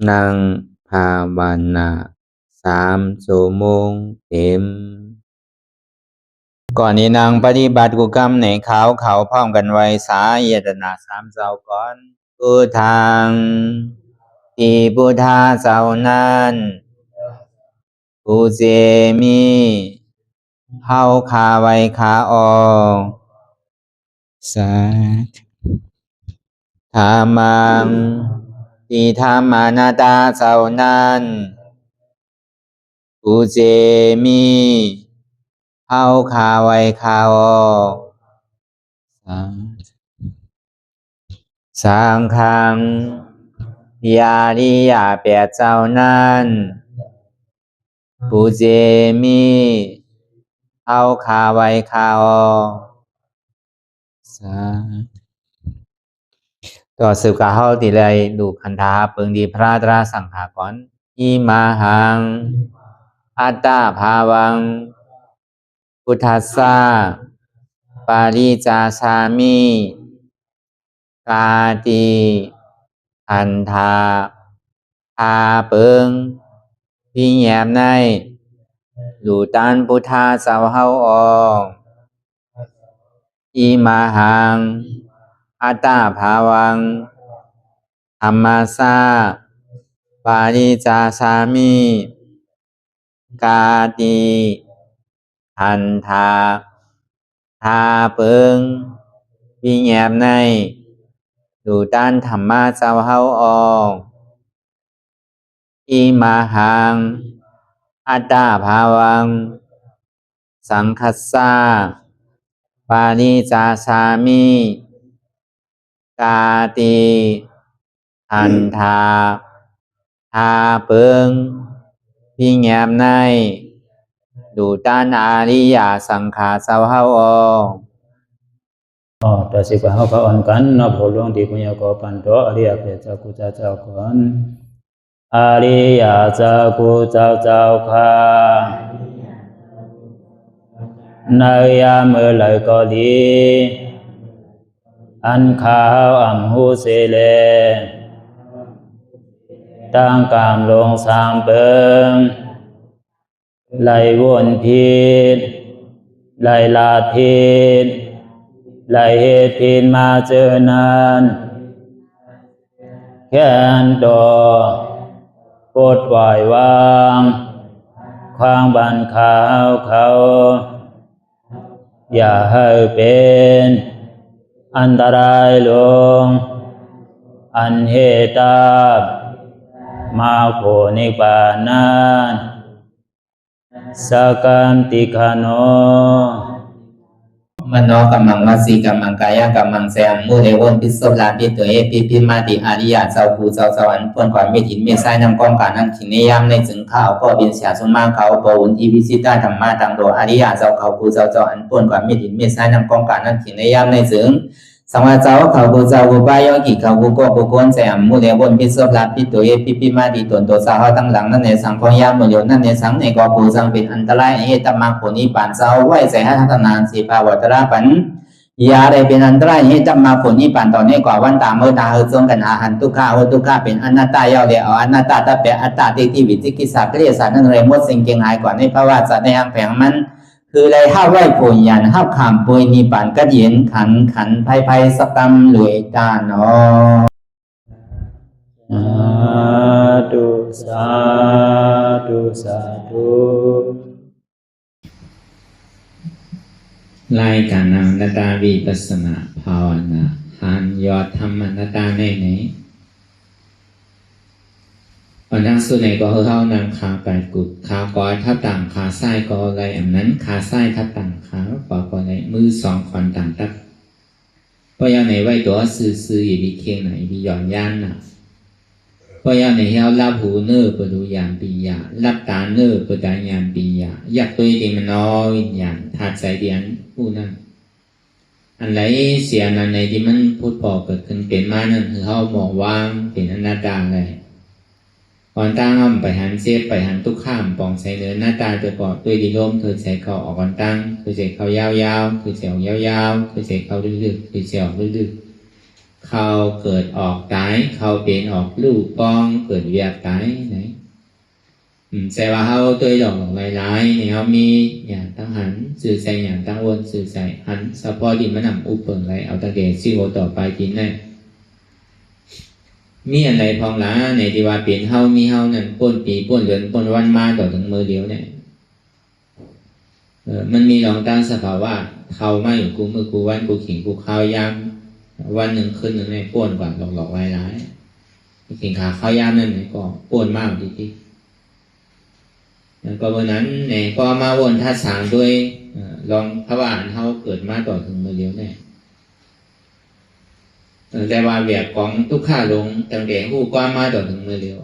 นั่งภาวนา3 ชั่วโมงเต็มก่อนนี้นางปฏิบัติกุกรรมในเขาพร้อมกันไว้สาเยตนา3 เจ้าก่อนพุทธังที่พุทธาเจ้านั้นผู้เจมีเฮาคาไว้คาออกสาธุธรรมังที่ธรรมานาตาเจ้านั้นผู้เจมีเฮาคาไว้คาออกสังฆังยาริยาแปดเจ้านั้นผู้เจมีเฮาคาไว้คาออกต่อสืบกาเฮาติเลยดูคันธาเปิงดีพระตราสังขากรอิมาหังอัตตาภาวังพุทธัสสะปาริจาชามิกาติอันธาพาเปิงพี่แยมในดูตันพุทธาเจ้าเฮาออกอิมาหังอัตตาภาวังธรรมัสสะปาริจาชามิกาติอันธาพาเปิงพี่แยมในดูตันธรรมะเจ้าเฮาออกอิมาหังอัตตาภาวังสังคัสสะปาริจาชามิกาติอันธาพาเปิงพี่แยมในดูตันอาริยสังขารเจ้าเฮาออกต่อสิกว่าเฮาก็อ่อนกันเนาะผู้หลวงที่ปุญญาก็ปันโตอริยเจ้ากุเจ้าก่อนอริยเจ้ากุเจ้าค่ะในยามเมื่อไหร่ก็ดีอันข้าวอ่ำหูเสเลตั้งกามลงสามเปิงไหลวนพิษไหลลาพิษไหลเหตุพิษมาเจอนานแค้นดอปดปล่อยวางความบันขาวเขาอย่าให้เป็นอันตรายลงอันเหตุตามาโผนิปานันสกันติคโนมโนกัมมังวสีกัมมังกายกัมมังแสมมุเรวนพิศลาปิตัวเอพิมาติอาริยะเจ้าภูเจ้าสวรรค์พ้นความไม่ถินไม่ใช่นำกองการนั้นขินนิยามในจึงข้าวก็บินเสียสมมาเขาปวุนทีพิสิตาธรรมะตังโดอาริยะเจ้าเขาภูเจ้าสวรรค์พ้นความไม่ถินไม่ใช่นำกองการนั้นขินนิยามในจึงสังวาเจ้าเขาภูเจ้าภูปายกิเขาภูก็ภูคนแสมมุเรวนพิศลาปิตัวเอพิมาติตนตัวสาวตั้งหลังนั่นในสังพยามโยนั่นในสังในก็ภูสังเป็นอันตรายเหตุมาผลนิปานเจ้าไหวใส่ให้ทัศนานสีภาวตระปันยาได้เป็นอันตรายให้จำมาผลนิพพานตอนนี้กว่าวันตามเมื่อตาเฮจงกันอาหันทุกข้าทุกข้าเป็นอนัตตาเยาเดียวอนัตตาตาเปอัตตาที่วิจิกิสาเกลียสานั่นเลยมดสิ่งเก่งหายกว่าในภาวะสัตว์ในอังแผงมันคือเลยห้าไหวผลยันห้าขามปุยนิพพานก็เย็นขันภัยสกรรมหลวยตาเนาะสาธุรายการนำนาตาวิปัสสนาภาวนาหันยอดธรรมนาตาในไหนวันนั้นสุดในก็เข้านำขาไก่กุดขาก้อยทับต่างขาไส้ก็อะไรอันนั้นขาไส้ทับต่างขาปอกอะไรมือสองขอนต่างตักเพราะยังในไว้ตัวซื้ออยู่ดีเคียงไหนดีหย่อนย่านน่ะเพราะยังในเฮารับหูเนื้อประดูยามปียารับตาเนื้อประดายามปียาอยากตัวเองมันน้อยอย่างถาดใจเดียนผู้นั้นอันไรเสียนั้นในที่มันพูดพอเกิดขึ้นเป็นมานั่นคือเขามองว่างเป็นอนัตตาเลยก่อนตั้งอ้อมไปหันเสียไปหันทุกข้ามปองใส่เนื้อหน้าตาตัวปอดตัวดีลมเธอใส่เขาออกก่อนตั้งเธอใส่เขายาวๆเธอใส่ยาวๆเธอใส่เขาดึกๆเธอใส่ออกดึกๆ เขาเกิดออกตายเขาเป็นออกลูกปองเกิดเวียกตายไหนแต่ว่าเขาตัวหลงหลายๆเนี่ยเขามีอย่างตั้งหันสื่อใจอย่างตั้งวนสื่อใจหันสะพอดินมันนำอุปเปิงไรเอาตะเกียงซีโวต่อไปกินได้มีอะไรพองหลาในที่ว่าเปลี่ยนเฮามีเฮานั่นป้นปีป้นเดือนป้นวันมาต่อถึงมือเดียวเนี่ยมันมีหลองตั้งสภาวะเขามาอยู่กูมือกูวันกูขิงกูข้าวยามวันหนึ่งคืนหนึ่งในป้นกว่าหลอกๆหลายๆขิงขาข้าวยามนั่นก็ป้นมากทีแล้วก็วันนั้นเนี่ยก็มาวนท่าสางด้วยลองพระวานเขาเกิดมาต่อถึงมือเดียวเนี่ยแต่ว่าเบียกของทุกข้าลงตั้งแต่หูกว้ามาต่อถึงมือเดียว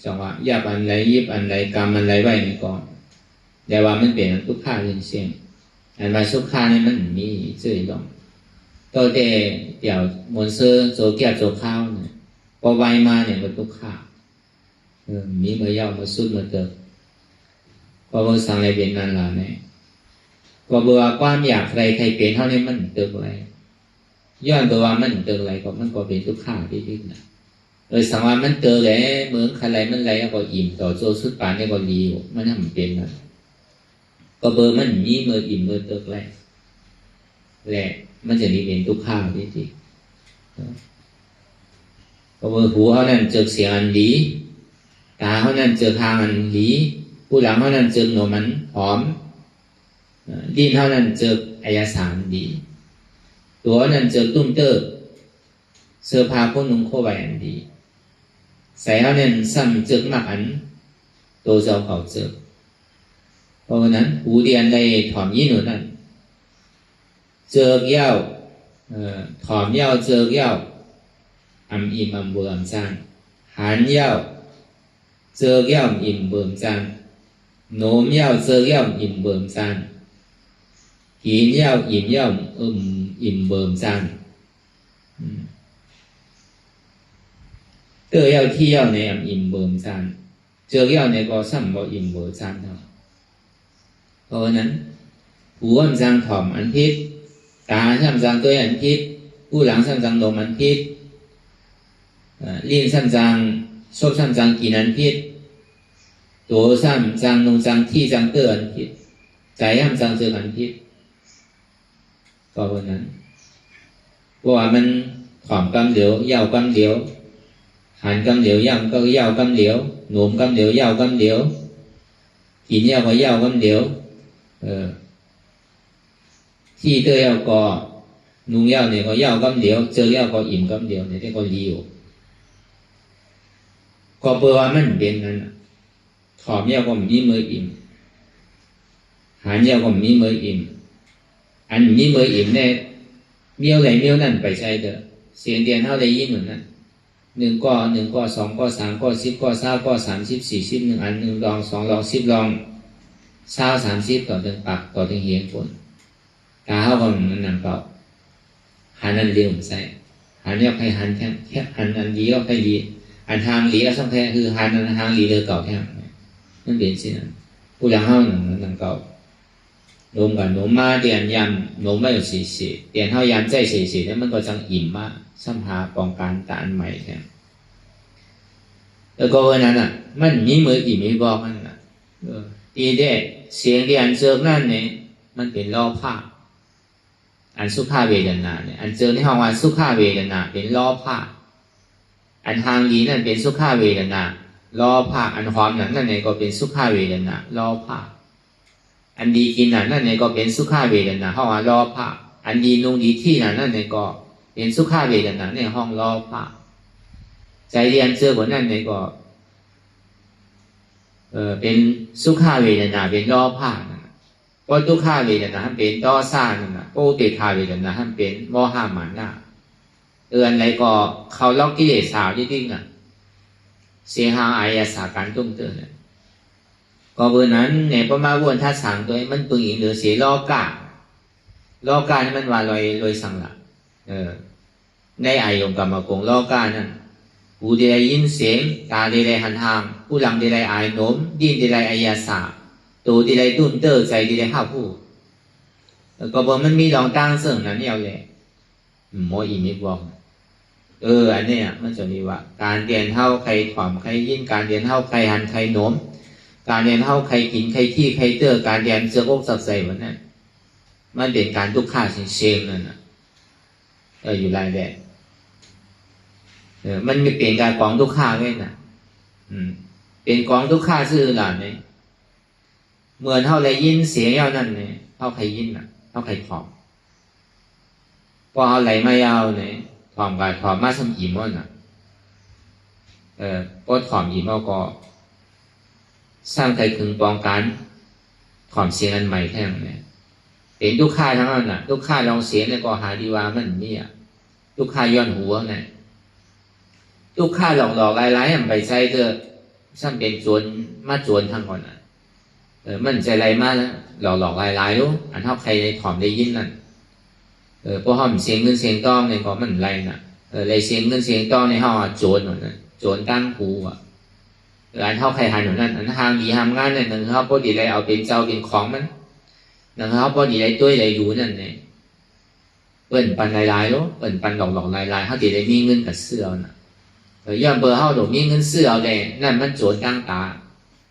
จังหวะยับอันไรยิบอันไรกรรมอันไรไว้ในก่อนแต่ว่ามันเปลี่ยนทุกข้าเรื่องเสียงอันว่าทุกข้านี่มันมีชื่อหรอกตัวเดี๋ยวมวลเสื้อโจเกียบโจข้าวเนี่ยพอไวมาเนี่ยมันทุกข้ามีเมื่อยาวมาสุดมาเติบก็เมื่อสั่งอะไรเป็นนั่นล่ะเนี่ยก็เบื่อความอยากใครเป็นเท่านี้มันเติบอะไรย้อนตัวว่ามันเติบอะไรก็มันก็เป็นทุกข้าที่ดิ้นนะสังว่ามันเติบแล้วเหมือนใครมันอะไรก็อิ่มต่อโจสุดปานนี่ก็ดีมันทำเป็นนะก็เบอร์มันมีเมื่ออิ่มเมื่อเติบแหละมันจะมีเป็นทุกข้าที่ดิ้นก็เบอร์หูเขานั่นเจอเสียงอันดีตาเขานั่นเจอทางอันหลีผู้หลังเขานั่นเจอหนวมันหอมดิ้นเขานั่นเจออายสารดีตัวนั่นเจอตุ้มเตอร์เสื้อผ้าพวกนุ่งโคใบอันดีใส่เขานั่นซ้ำเจอหมักอันโตเจ้าเขาเจอเพราะนั้นหูเดียนได้ถอมยี่หนุนั่นเจอเย้าถอมเย้าเจอเย้าอัมอิมอัมเบื่ออัมจานหันเย้าเจอเย้าอิ่มเบิ่มจานโน้มเย้าเจอเย้าอิ่มเบิ่มจานหินเย้าอิ่มเย้าอิ่มเบิ่มจานเตอเย้าที่เย้าในอิ่มเบิ่มจานเจอเย้าในก็ซ้ำบ่อิ่มเบิ่มจานเท่าเพราะนั้นหูอันจางถ่อมอันพิษตาซ้ำจางตัวอันพิษผู้หลังซ้ำจางนมอันพิษลิ้นซ้ำจางชอบซ้ำจางกินอันพิษตัวซ้ำจางนงจางที่จางเตออันพิษใจซ้ำจางเจออันพิษก็เพราะนั้นเพราะว่ามันขอมกำเหลียวยาวกำเหลียวหันกำเหลียวย่ำก็ยาวกำเหลียวหนุ่มกำเหลียวยาวกำเหลียวกินยาวก็ยาวกำเหลียวที่เตยาวก็นุ่งยาวเนี่ยก็ยาวกำเหลียวเจอยาวก็อิ่มกำเหลียวเนี่ยที่ก็ดีอยู่ก็เปว่ามันเป็นนั้นถอมยาวก็มีมืออิ่มหันยาวก็มีมืออิ่มอันมีมืออิ่มเนี่ยเมียวไหลเมียวนั่นไปใช้เถอะเสียงเดียนเท่าได้ยินเหมือนนั้น1 ก็ 2 ก็ 3 ก็ 10 ก็ 20 ก็ 30 40 1 อัน 1 ลอง 2 ลอง 10 ลอง20 30ต่อถึงปากต่อถึงเหียงฝนตาเขาก็มันนั่งเปล่าหันอันเร็วใส่หันเนี่ยใครหันแค่หันอันดีก็ใครดีอันทางหลีก็สำคัญคือหันอันทางหลีเลยเก่าแค่นั่นเป็นสินะผู้หลังเขานั่งเก่าลมกับลมมาเดียนยำลมไม่有สีเดียนเขายำใจสีแล้วมันก็จังอิ่มมากสัมภาป้องกันตาอันใหม่แค่แล้วก็วันนั้นมันมีมืออิ่มมีบอกนั่นตีเด็ดเสียงเดียนเจิกนั่นเนี่ยมันเป็นล้อผ้าอันสุขาเวทนาเนี่ยอันเจอในห้องว่าสุขาเวทนาเป็นล้อผ้าอันทางดีนั่นเป็นสุขาเวทนาล้อผ้าอันหอมนั่นเนี่ยก็เป็นสุขาเวทนาล้อผ้าอันดีกินนั่นเนี่ยก็เป็นสุขาเวทนาห้องว่าล้อผ้าอันดีนุ่งดีที่นั่นเนี่ยก็เป็นสุขาเวทนาในห้องล้อผ้าใจเรียนเจอบนนั่นเนี่ยก็เป็นสุขาเวทนาเป็นล้อผ้าก็ทุกขาเวทนาเป็นต่อซ่านั่นนะโอเปคาเวทนาเป็นโมหะหมานะอะไรก็เขาล็อกกิเลสสาวจริงๆเสียหาอายาสาการตุ้มเตือนก็เบอร์นั้นเนี่ยประมาณวนท่าสางตัวมันปึงอีกหรือเสียล้อกานี่มันว่าลอยสังละในอายงกรรมกงล้อกานั่นหูได้ยินเสียงตาได้หันทางผู้หลังได้อายโน้มดิ้นได้อายาสาตัวที่ได้ตุ้นเตอร์ใจที่ได้ห้าผู้ก็บอกมันมีลองตั้งเสริมนั้นเอาเลย หมออีมิกบอกอันเนี้ยมันจะมีว่าการเรียนเท่าใครถ่อมใครยิ่งการเรียนเท่าใครหันใครโน้มการเรียนเท่าใครกินใครที่ใครเตอร์การเรียนเสื้ออกสับใส่วันนั้นมันเป็นการทุกข้าเชิงนั่นน่ะอยู่รายแดดมันไม่เป็นการกองทุกข้าไว้น่ะเป็นกองทุกข้าซื่อหลานเนี่ยเหมือนเท่าไรยินเสียงยาวนั่นเนี่ยเท่าใครยินน่ะเท่าใครถ่อมพอเอาไหลมายาวเนี่ยถ่อมกับถ่อมมาสมอิ่มอ่ะก็ถ่อมอิ่มก็สร้างใครถึงปองการถ่อมเสียงอันใหม่แท่งเนี่ยเป็นทุกข้าทั้งนั้นน่ะทุกข้าลองเสียงเนี่ยก็หาดีว่ามันนี่อ่ะทุกข้าย้อนหัวเนี่ยทุกข้าหลอกๆลายๆไปใช้เถอะซ้ำเป็นจวนมาจวนทั้งก่อนน่ะมันใจไรมากนะหลอกๆลายๆรู้อันเท่าใครถ่อมได้ยินนั่นพอห้อมเสียงเงินเสียงต้องเนี่ยก็มันไรน่ะเลยเสียงเงินเสียงต้องในห้องโจรหมดนะโจรตั้งหูอ่ะอันเท่าใครหันหมดนั่นอันทางดีทำงานเนี่ยหนึ่งเขาพอดีไรเอาเป็นเจ้าเป็นของมันหนึ่งเขาพอดีไรตัวไรอยู่นั่นเนี่ยเปิ่นปันลายๆรู้เปิ่นปันหลอกลายๆเขาดีไรมีเงินกับเสื้อน่ะย้อนเบอร์เขาหลงมีเงินเสื้อเอาเลยนั่นมันโจรตั้งตา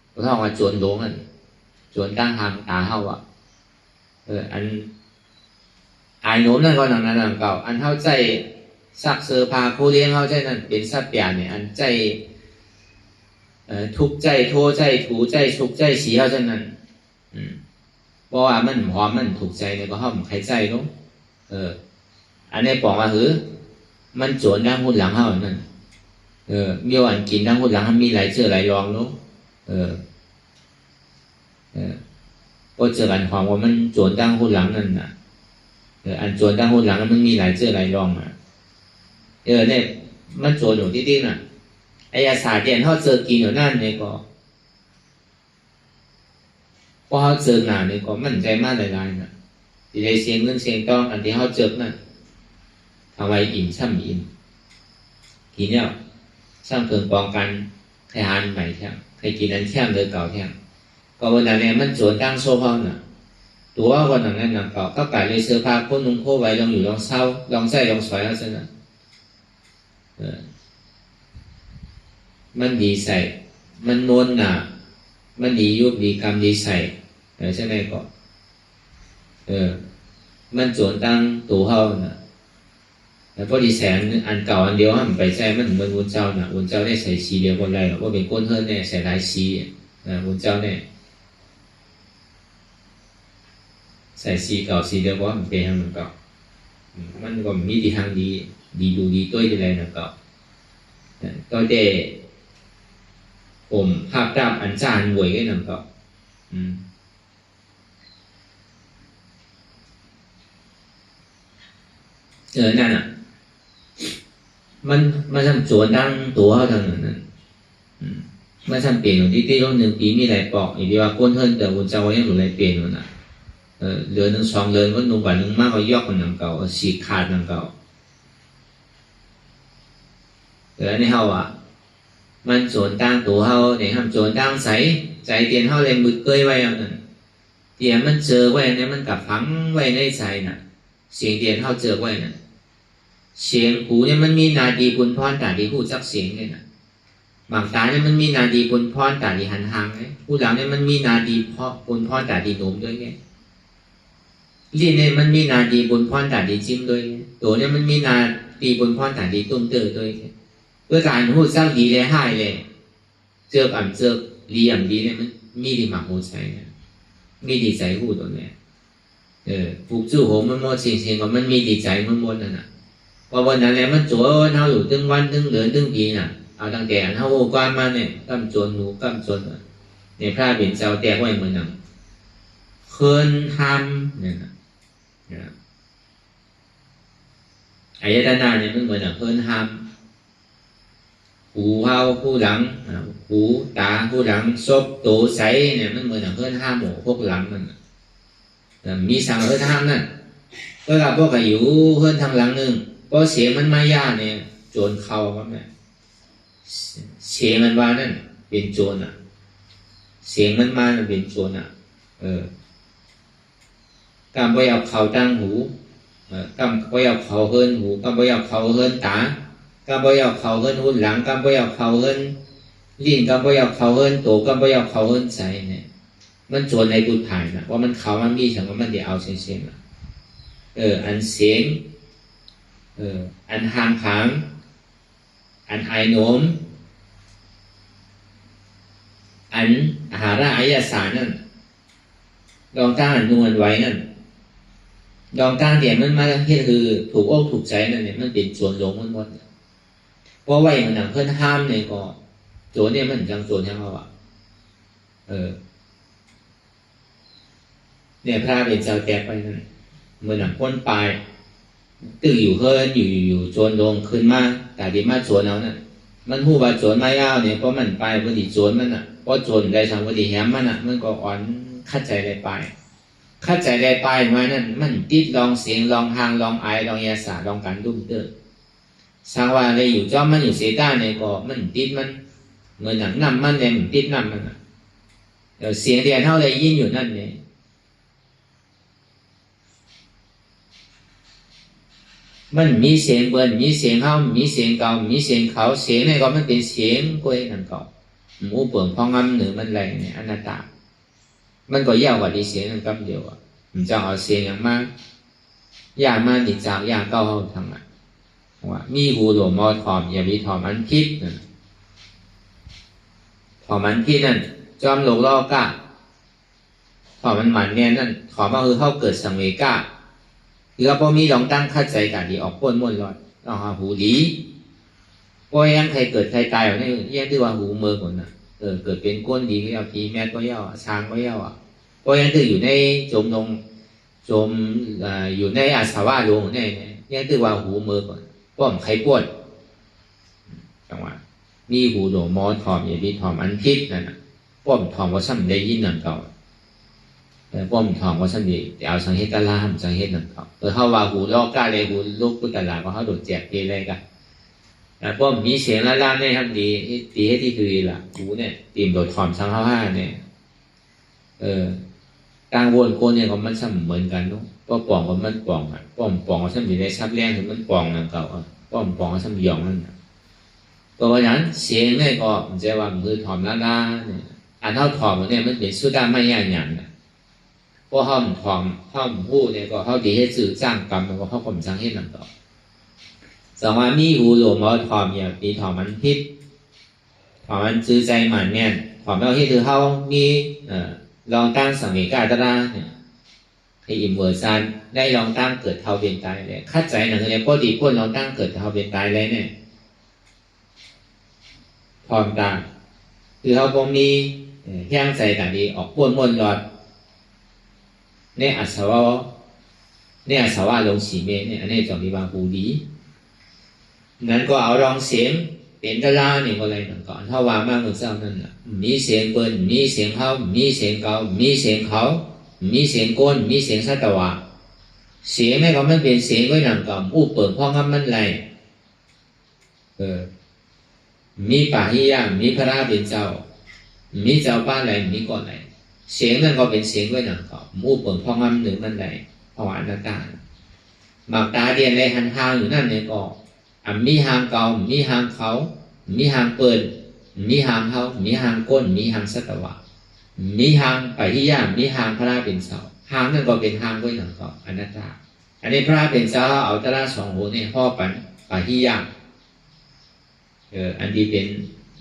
เพราะเขาว่าโจรหลงนั่นโจรตั้งทางตาเขาอ่ะอันอายโน้มนั่นก็หนังนั้นหนังเก่าอันเข้าใจซักเสื้อผ้าผู้เลี้ยงเข้าใจนั่นเป็นสัตว์เปียเนี่ยอันใจทุกใจโทใจถูใจสุกใจสีเข้าใจนั่นเพราะว่ามันหอมมันถูกใจเนี่ยก็ห้อมใครใจรู้อันนี้บอกว่ามันโจรดังหุ่นหลังเข้านั่นมีวันกินดังหุ่นหลังมีหลายเชื่อหลายรองรู้ก็เจอกันความว่ามันโจรดังหุ่นหลังนั่นน่ะอันโจรตั้งหุ่นหลังมันมีหลายเชื่อหลายรองอ่ะเนี่ยมันโจรอยู่ที่น่ะไอ้ยาสาเดียนเขาเจอกินอยู่นั่นเนี่ยก็พอเขาเจอหนาเนี่ยก็มั่นใจมากหลายๆน่ะที่ได้เสียงเงินเสียงต้องอันที่เขาเจอนั่นทำไว้อิ่มช่ำอิ่มทีเนี้ยสร้างเกินปองกันใครหานใหม่แท้ใครกินอันแท้เลยเก่าแท้ก็วันนั้นเนี่ยมันโจรตั้งโซ่ห้องน่ะตัววันนั้นนำเก่าก็กลายเลยเสื้อผ้าคนนุ่งโคไว้ลองอยู่ลองเศร้าลองใส่ลองสวยแล้วสินะมันดีใส่มันนวลหนามันดียุบดีกรรมดีใส่ใช่ไหมก็มันโจรตั้งตัวเขาน่ะแล้วพอดีแสงอันเก่าอันเดียวมันไปใส่มันเหมือนวุ้นเจ้าน่ะวุ้นเจ้าได้ใส่สีเดียวกันเลยว่าเป็นก้นเฮิร์นเนี่ยใส่หลายสีวุ้นเจ้าเนี่ยใส่สีเก่าสีเดียวก็มันเป็นทางมันเก่ามันก็มีดีทางดีดูดีตัวอะไรนะเก่าตัวเดผมภาพดาบอันจานหวยก็นั่นเก่านั่นอ่ะมันทำโจรดังตัวเขาทางนั้นมันทำเปลี่ยนของที่ต้อง1 ปีมีหลายปอกอีกดีว่าก้นเฮิร์นแต่วุ้นเจ้ายังหลุดหลายเปลี่ยนอยู่น่ะเดือน1 2 เดือนก็นุ่งกว่านุ่งมากก็ยอกคนหนังเก่าฉีกขาดหนังเก่าแต่ในเฮาอ่ะมันโจรตั้งตัวเฮาเนี่ยทำโจรตั้งใสใจเตียนเฮาเลยมืดเกยไว้เอานั่นเตียนมันเจอไว้เนี่ยมันกับฝังไว้ในใจน่ะเสียงเตียนเฮาเจอไว้น่ะเสียงหูเนี่ยมันมีนาดีปุนพรตาดีหูจักเสียงเนี่ยน่ะบางตาเนี่ยมันมีนาดีปุนพรตาดีหันทางเนี่ยผู้หลังเนี่ยมันมีนาดีปุนพรตาดีโน้มด้วยไงลิ้นเนี่ยมันมีนาดีบนพรตาดีจิ้มด้วยตัวเนี่ยมันมีนาดีบนพรตาดีตุ้มเตอด้วยเพื่อการพูดสร้างดีเลยให้เลยเจอเจอเรียมดีเนี่ยมันมีดีหมักหัวใจเนี่ยมีดีใจพูดตัวเนี่ยผูกจู่โหมันโมเสียงก็มันมีดีใจมันหมดนั่นน่ะพอวันนั้นแหละมันโจรเท่าอยู่ตึงวันตึงเดือนตึงปีน่ะเอาตั้งแต่เท่าโอกาสมาเนี่ยกำโจรหนูกำโจรเนี่ยพระเบียนเจ้าแตกไว้เหมือนนั่งเคินทำเนี่ยอายตนะเนี่ยมันเหมือนเพิ่นห้ามหูเฮาผู้หลังหูตาผู้หลังซบโตใสเนี่ยมันเหมือนเพิ่นห้ามหมู่พวกหลังมันมีสั่งเพิ่นห้ามนั่นก็กับพวกอยู่เพิ่นทางหลังนึงก็เสียมันมายาเนี่ยโจรเข้าครับแม่เสียมันว่านั่นเป็นโจรเสียงมันมาเป็นโจรการไปเอาเข่าตั้งหู กำบ่อยากเขาเฮิรนหูกำบ่อยากเขาเฮิรนตากำบ่อยากเขาเฮิรนหูหลังกำบ่อยากเขาเฮิรนลิ้นกำบ่อยากเขาเฮิรนตัวกำบ่อยากเขาเฮิรนใจเนี่ยมันจวนในกุฏถ่ายนะว่ามันเขามันมีฉันว่ามันเดี๋ยวเอาเสียงๆนะอันเสียงอันห่างผางอันไอโน้มอันอาหาระอายสารนั่นดองตั้งอันนวลไว้นั่นดองตั้งเดี๋ยวมันมาที่คือถูกอกถูกใจนั่นเนี่ยมันเป็นส่วนหลงมันหมดเพราะไว้มันหนังเพื่อนห้ามเนี่ยก็โจรเนี่ยมันจังโจรให้เขาเนี่ยพระเป็นเจ้าแจกไปนั่นเมื่อหนังพ้นปลายตื้ออยู่เฮิรนอยู่โจรลงขึ้นมาแต่ดีมาโจรเอานั่นมันหูว่าโจรไม่ยาวเนี่ยเพราะมันไปพอดีโจรมันเพราะโจรได้ทำพอดีแหมมันก็อ่อนคัดใจได้ไปคัดใจได้ไปมานั่นมันติดลองเสียงลองหางลองไอลองยาสาลองการดุ้มเตอร์สร้างว่าเลยอยู่จอมมันอยู่เสียด้านเนี่ยก็มันติดมันเหมือนหนังน้ำมันเนี่ยมันติดน้ำมันเดี๋ยวเสียงเดียนเท่าไรยินอยู่นั่นเนี่ยมันมีเสียงเบิ้ลมีเสียงเข้ามีเสียงเก่ามีเสียงเขาเสียงเนี่ยก็มันเป็นเสียงกล้วยนั่นเก่าหมูเปิ่งพองงำหรือมันอะไรเนี่ยอนัตตามันก็ยาวกว่าที่เสียงนั่นกำเดียวมันจะเอาเสียงอย่างมากยากมากติดจากยากเก้าห้องทางอ่ะว่ามีหูหลวมมอถอมอย่ามีถอมอันพิษถอมอันพิษนั่นจอมโลกล่อกะถอมมันหมันเนี่ยนั่นถอมมาคือเข้าเกิดสังเวกะคือพอมีลองตั้งคัดใจกันดีออกพ้นม้วนลอยลองหาหูดีก็ยังใครเกิดใครตายอยู่ในยังที่ว่าหูเมือก่อนนะเกิดเป็นก้นดีก็เอาพีแม่ก็เย่าช้างก็เย่าก็ยังที่อยู่ในจมอยู่ในอาสาวะลงเนี่ยยังที่ว่าหูเมือก่อนป้อมใครปวดจังหวะมีหูหลวมมอถอมอย่าดีถอมอันพิษนั่นป้อมถอมว่าซ้ำได้ยินนั่นเก่าป้อมทองว่าสันดีเอาสังเฮตลาทำสังเฮตนั่นเขาเขาว่าหูลอกก้าเลยหูลูกพุทธลาก็เขาโดดแจกเกเลยกันป้อมมีเสียงละล่าเนี่ยทำดีให้ที่คือละหูเนี่ยตีมโดดถอมสังห้าเนี่ยกลางวนโกนเนี่ยก็มันซ้ำเหมือนกันเนาะป้อมป่องก็มันป่องป้อมป่องก็ซ้ำอยู่ในซับแรงถึงมันป่องนั่นเขาป้อมป่องก็ซ้ำยองนั่นก็เพราะฉะนั้นเสียงเนี่ยก็มันจะว่ามือถอมละล่าเนี่ยอันเท่าถอมเนี่ยมันเป็นสุดาไม่ยากอย่างนะเพราะห้องทองห้องหูเนี่ยก็เขาดีให้สื่อจ้างกรรมมันก็เขาข่มจ้างให้นำต่อสองว่ามีหูหลวมมอทอมอย่างปีทอมมันพิษทอมมันซื้อใจหมันเนี่ยทอมเราที่คือเขามีลองตั้งสังเวกาตระเนี่ยให้อิมเวอร์ซันได้ลองตั้งเกิดเท่าเป็นตายเลยคัดใจหนังเนี่ยพอดีพวกลองตั้งเกิดเท่าเป็นตายเลยเนี่ยทอมต่างคือเขาคงมีแห้งใจต่างดีออกพ้นม้วนหลอดเนี่ยอาสวะลงสีเมเนี่ยอันนี้จอมีบางหูดีนั้นก็เอาลองเสียงเป็นตะลาเนี่ยก็อะไรต่างก่อนถ้าว่ามากเหมือนเจ้านั่นน่ะมีเสียงเปิ้ลมีเสียงเข้ามีเสียงเก่ามีเสียงเขามีเสียงก้นมีเสียงสัตวะเสียงไม่ก็มันเป็นเสียงไว้หนังก่อนอู้เปิดห้องงั้นมันไรมีป่าหิยะมีพระราเป็นเจ้ามีเจ้าป้าอะไรมีก่อนอะไรเสียงนั่นก็เป็นเสียงด้วยหนังเขามูเปิดพองำหนึ่งมันใดภาวะนัตตาหมากตาเดียนเลยหันหางอยู่นั่นเนี่ยก็มีหางเก่ามีหางเขามีหางเปิดมีหางเขามีหางก้นมีหางสัตวะมีหางไปที่ย่ามมีหางพระเป็นเสาหางนั่นก็เป็นหางด้วยหนังเขาอนัตตาอันนี้พระเป็นเสาเอาตระสองหัวเนี่ยพ่อปันไปที่ย่ามอันดีเป็น